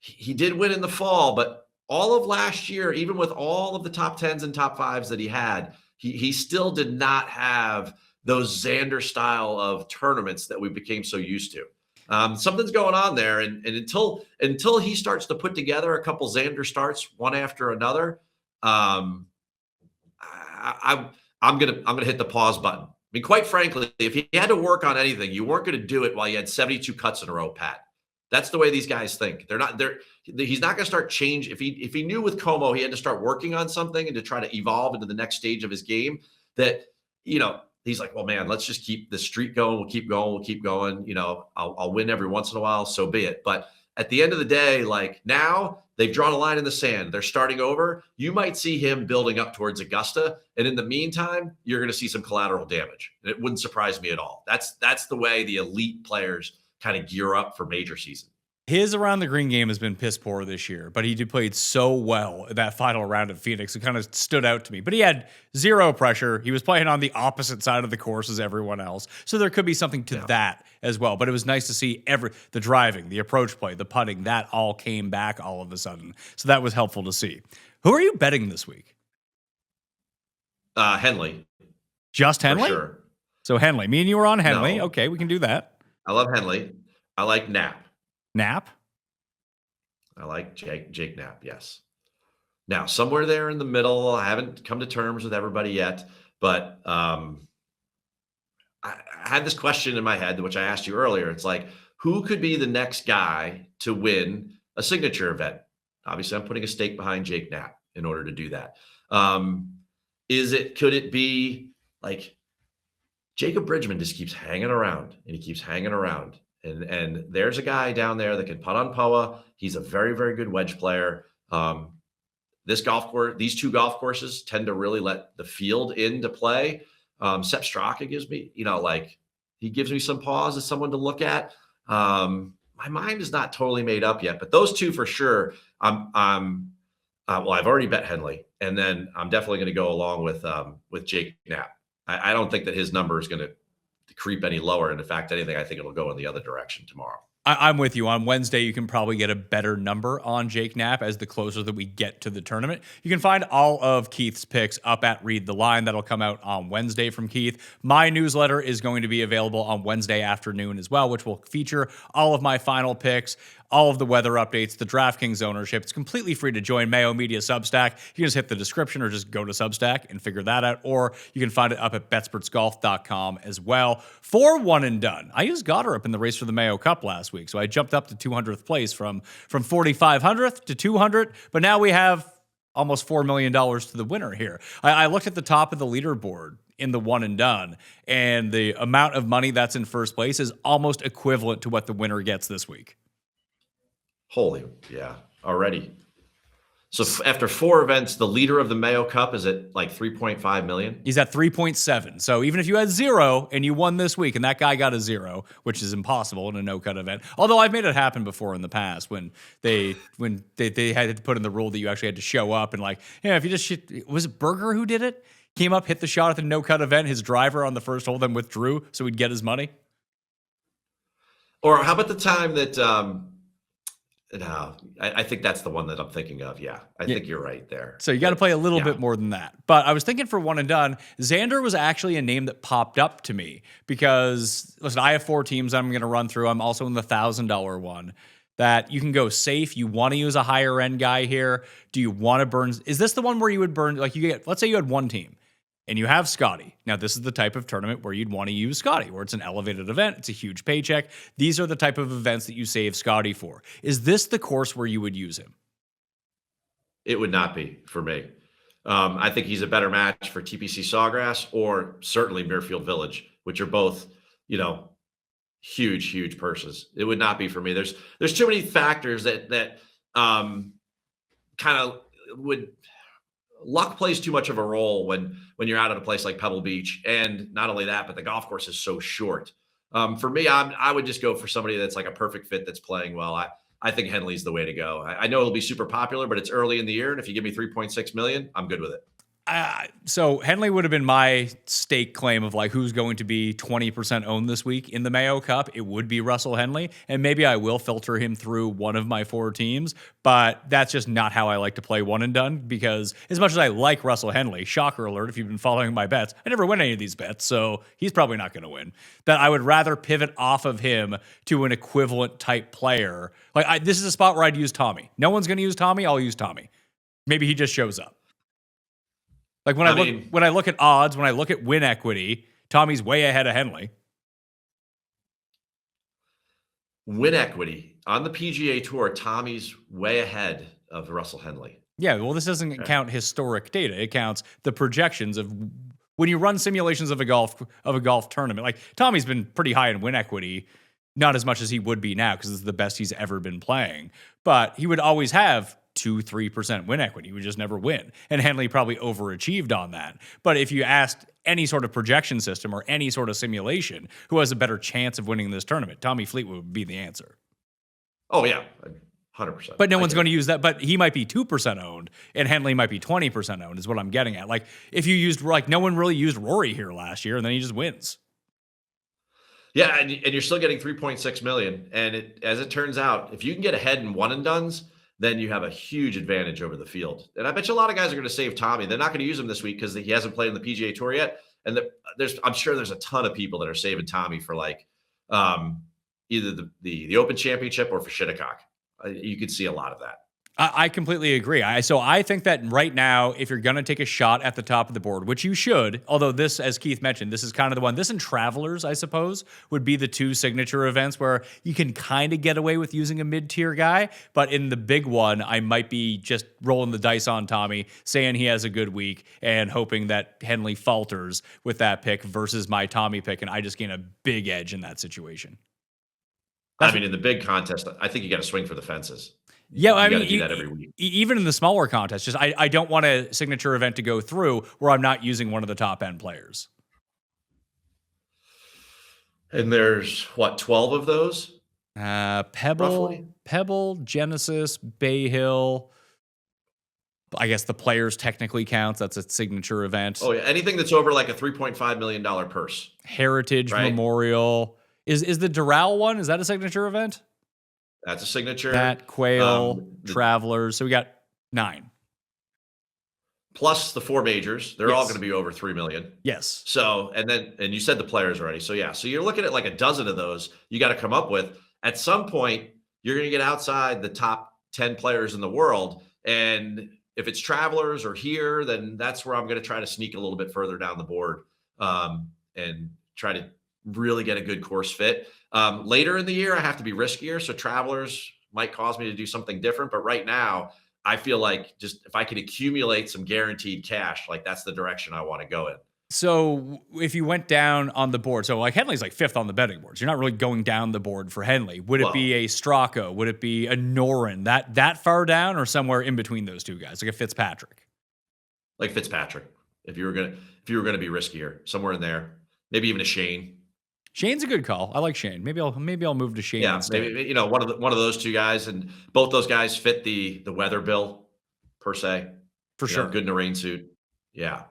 he did win in the fall, but all of last year, even with all of the top 10s and top 5s that he had, he still did not have those Xander style of tournaments that we became so used to. Something's going on there. And until he starts to put together a couple Xander starts one after another, I'm gonna hit the pause button. Quite frankly, if he had to work on anything, you weren't going to do it while you had 72 cuts in a row, Pat. That's the way these guys think. He's not going to start change. If he knew with Como he had to start working on something and to try to evolve into the next stage of his game, that, he's like, well, man, let's just keep the streak going. We'll keep going. I'll win every once in a while. So be it. But at the end of the day, like now they've drawn a line in the sand. They're starting over. You might see him building up towards Augusta. And in the meantime, you're going to see some collateral damage. And it wouldn't surprise me at all. That's the way the elite players kind of gear up for major season. His around the green game has been piss poor this year, but he played so well in that final round at Phoenix. It kind of stood out to me. But he had 0 pressure. He was playing on the opposite side of the course as everyone else. So there could be something to that as well. But it was nice to see the driving, the approach play, the putting, that all came back all of a sudden. So that was helpful to see. Who are you betting this week? Henley. Just Henley? For sure. So Henley. Me and you were on Henley. No. Okay, we can do that. I love Henley. I like Knapp. Knapp? I like Jake Knapp. Yes. Now, somewhere there in the middle, I haven't come to terms with everybody yet, but I had this question in my head, which I asked you earlier. It's like, who could be the next guy to win a signature event? Obviously, I'm putting a stake behind Jake Knapp in order to do that. Could it be like Jacob Bridgman just keeps hanging around and he keeps hanging around? And there's a guy down there that can putt on POA. He's a very, very good wedge player. These two golf courses tend to really let the field into play. Sepp Straka gives me, he gives me some pause as someone to look at. My mind is not totally made up yet, but those two for sure. I've already bet Henley, and then I'm definitely going to go along with Jake Knapp. I don't think that his number is going to creep any lower. And in fact, anything, I think it'll go in the other direction tomorrow. I'm with you. On Wednesday, you can probably get a better number on Jake Knapp as the closer that we get to the tournament. You can find all of Keith's picks up at Read the Line. That'll come out on Wednesday from Keith. My newsletter is going to be available on Wednesday afternoon as well, which will feature all of my final picks, all of the weather updates, the DraftKings ownership. It's completely free to join Mayo Media Substack. You can just hit the description or just go to Substack and figure that out. Or you can find it up at betspertsgolf.com as well. For one and done, I used Goddard in the race for the Mayo Cup last week. So I jumped up to 200th place from 4,500th to 200. But now we have almost $4 million to the winner here. I looked at the top of the leaderboard in the one and done, and the amount of money that's in first place is almost equivalent to what the winner gets this week. Holy, yeah, already. So after 4 events, the leader of the Mayo Cup is at like 3.5 million. He's at 3.7. So even if you had 0 and you won this week, and that guy got a 0, which is impossible in a no-cut event. Although I've made it happen before in the past when they had to put in the rule that you actually had to show up and if you just was it Berger who did it? Came up, hit the shot at the no-cut event. His driver on the first hole then withdrew so he'd get his money. Or how about the time that? No, I think that's the one that I'm thinking of. Yeah, I think you're right there. So you got to play a little bit more than that. But I was thinking for one and done, Xander was actually a name that popped up to me because, listen, I have 4 teams I'm going to run through. I'm also in the $1,000 one that you can go safe. You want to use a higher end guy here. Do you want to burn? Is this the one where you would burn, let's say you had one team and you have Scotty. Now, this is the type of tournament where you'd want to use Scotty, where it's an elevated event. It's a huge paycheck. These are the type of events that you save Scotty for. Is this the course where you would use him? It would not be for me. I think he's a better match for TPC Sawgrass or certainly Muirfield Village, which are both, huge purses. It would not be for me. There's too many factors that kind of would. Luck plays too much of a role when you're out at a place like Pebble Beach. And not only that, but the golf course is so short. For me, I would just go for somebody that's like a perfect fit that's playing well. I think Henley's the way to go. I know it'll be super popular, but it's early in the year. And if you give me 3.6 million, I'm good with it. So Henley would have been my stake claim of who's going to be 20% owned this week in the Mayo Cup. It would be Russell Henley, and maybe I will filter him through one of my 4 teams, but that's just not how I like to play one and done because as much as I like Russell Henley, shocker alert, if you've been following my bets, I never win any of these bets, so he's probably not going to win. That I would rather pivot off of him to an equivalent type player. This is a spot where I'd use Tommy. No one's going to use Tommy, I'll use Tommy. Maybe he just shows up. When I look at odds, when I look at win equity, Tommy's way ahead of Henley. Win equity on the PGA Tour, Tommy's way ahead of Russell Henley. Yeah, well, this doesn't count historic data. It counts the projections of when you run simulations of a golf tournament. Tommy's been pretty high in win equity, not as much as he would be now because it's the best he's ever been playing. But he would always have 2-3% win equity. He would just never win. And Henley probably overachieved on that. But if you asked any sort of projection system or any sort of simulation, who has a better chance of winning this tournament, Tommy Fleetwood would be the answer. Oh, yeah. 100%. But no one's going to use that. But he might be 2% owned and Henley might be 20% owned is what I'm getting at. If you used, no one really used Rory here last year and then he just wins. Yeah, and you're still getting 3.6 million. And as it turns out, if you can get ahead in one and dones, then you have a huge advantage over the field. And I bet you a lot of guys are going to save Tommy. They're not going to use him this week because he hasn't played in the PGA Tour yet. And I'm sure there's a ton of people that are saving Tommy for either the Open Championship or for Shinnecock. You could see a lot of that. I completely agree. So I think that right now, if you're going to take a shot at the top of the board, which you should, although this, as Keith mentioned, this is kind of the one, this and Travelers, I suppose, would be the two signature events where you can kind of get away with using a mid-tier guy. But in the big one, I might be just rolling the dice on Tommy, saying he has a good week and hoping that Henley falters with that pick versus my Tommy pick. And I just gain a big edge in that situation. In the big contest, I think you got to swing for the fences. Yeah, I mean, do that every week. Even in the smaller contests, just I don't want a signature event to go through where I'm not using one of the top end players. And there's 12 of those? Pebble, Genesis, Bay Hill. I guess the players technically counts. That's a signature event. Oh yeah, anything that's over like a $3.5 million purse. Heritage, right? Memorial. Is the Doral one? Is that a signature event? That's a signature. That Quail, Travelers. So we got 9. Plus the 4 majors. They're all going to be over 3 million. Yes. So, and you said the players already. So yeah, so you're looking at like a dozen of those you got to come up with. At some point, you're going to get outside the top 10 players in the world. And if it's Travelers or here, then that's where I'm going to try to sneak a little bit further down the board and try to really get a good course fit. Later in the year, I have to be riskier. So Travelers might cause me to do something different. But right now, I feel like just if I could accumulate some guaranteed cash, like that's the direction I want to go in. So if you went down on the board, so like Henley's like 5th on the betting boards. You're not really going down the board for Henley. Would it be a Stracco? Would it be a Noren? That far down or somewhere in between those two guys, like a Fitzpatrick? Like Fitzpatrick. If you were gonna be riskier, somewhere in there. Maybe even a Shane. Shane's a good call. I like Shane. Maybe I'll move to Shane. Yeah, instead. maybe one of those two guys, and both those guys fit the weather bill per se. For sure. Good in a rain suit. Yeah.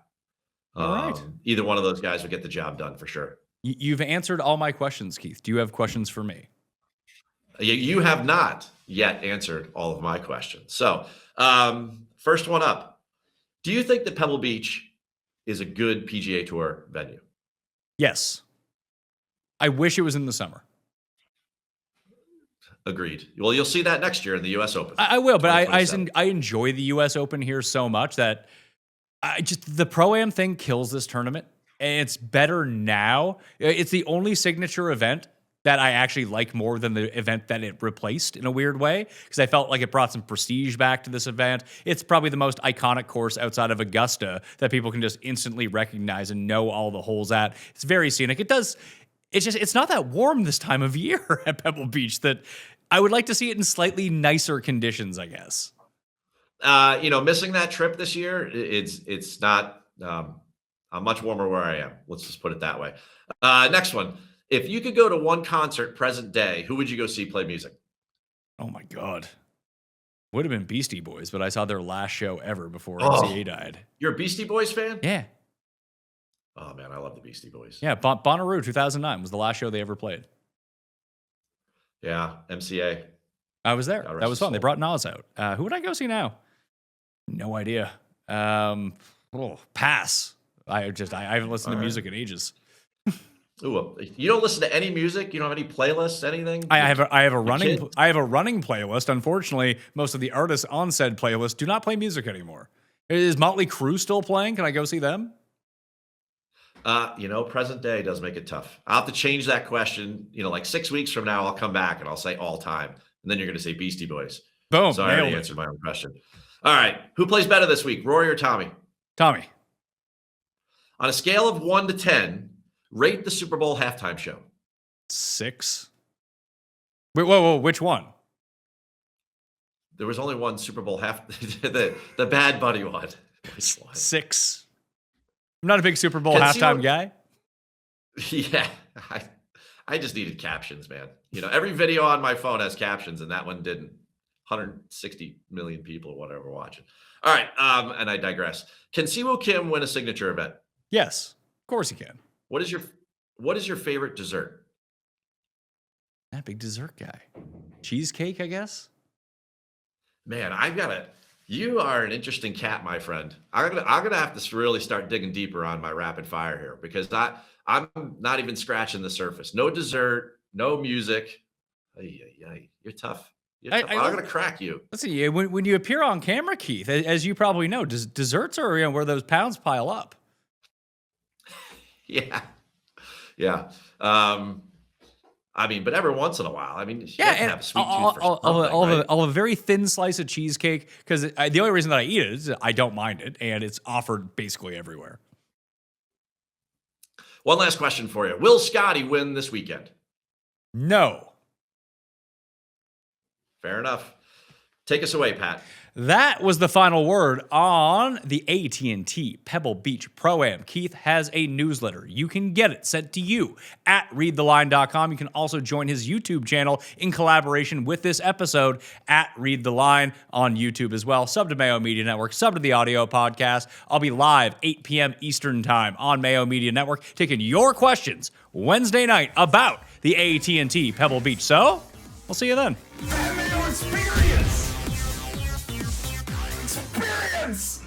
All right. Either one of those guys would get the job done for sure. You've answered all my questions, Keith. Do you have questions for me? You have not yet answered all of my questions. So, first one up. Do you think that Pebble Beach is a good PGA Tour venue? Yes. I wish it was in the summer. Agreed. Well, you'll see that next year in the U.S. Open. I will, but I enjoy the U.S. Open here so much that the Pro-Am thing kills this tournament, and it's better now. It's the only signature event that I actually like more than the event that it replaced in a weird way, because I felt like it brought some prestige back to this event. It's probably the most iconic course outside of Augusta that people can just instantly recognize and know all the holes at. It's very scenic. It's not that warm this time of year at Pebble Beach that I would like to see it in slightly nicer conditions, I guess. Missing that trip this year, it's not much warmer where I am. Let's just put it that way. Next one. If you could go to one concert present day, who would you go see play music? Oh my God. Would have been Beastie Boys, but I saw their last show ever before MCA died. You're a Beastie Boys fan? Yeah. Oh man, I love the Beastie Boys. Yeah, Bonnaroo 2009 was the last show they ever played. Yeah, MCA. I was there. That was fun. They brought Nas out. Who would I go see now? No idea. Pass. I haven't listened to music in ages. Ooh, you don't listen to any music? You don't have any playlists, anything? I have a running playlist. Unfortunately, most of the artists on said playlist do not play music anymore. Is Motley Crue still playing? Can I go see them? Present day does make it tough. I'll have to change that question. Like 6 weeks from now, I'll come back and I'll say all time. And then you're going to say Beastie Boys. Boom. So I already answered my own question. All right. Who plays better this week, Rory or Tommy? Tommy. On a scale of 1 to 10, rate the Super Bowl halftime show. 6. Wait, whoa, which one? There was only one Super Bowl the Bad Bunny one. 6. I'm not a big Super Bowl halftime guy. Yeah. I just needed captions, man. Every video on my phone has captions, and that one didn't. 160 million people or whatever watching. All right, and I digress. Can Siwoo Kim win a signature event? Yes, of course he can. What is your favorite dessert? That big dessert guy. Cheesecake, I guess. Man, you are an interesting cat, my friend. I'm gonna have to really start digging deeper on my rapid fire here, because I'm not even scratching the surface. No dessert, no music. You're tough. I'm not going to crack you. Let's see. When you appear on camera, Keith, as you probably know, desserts are where those pounds pile up. Yeah. I mean, but every once in a while, I mean, you Yeah, have to and have a sweet tooth for something, right? I'll have a very thin slice of cheesecake because the only reason that I eat it is I don't mind it, and it's offered basically everywhere. One last question for you. Will Scotty win this weekend? No. Fair enough. Take us away, Pat. That was the final word on the AT&T Pebble Beach Pro-Am. Keith has a newsletter. You can get it sent to you at readtheline.com. You can also join his YouTube channel in collaboration with this episode at Read the Line on YouTube as well. Sub to Mayo Media Network, sub to the audio podcast. I'll be live 8 p.m. Eastern Time on Mayo Media Network taking your questions Wednesday night about the AT&T Pebble Beach. So, we'll see you then. Mayo Experience! Experience!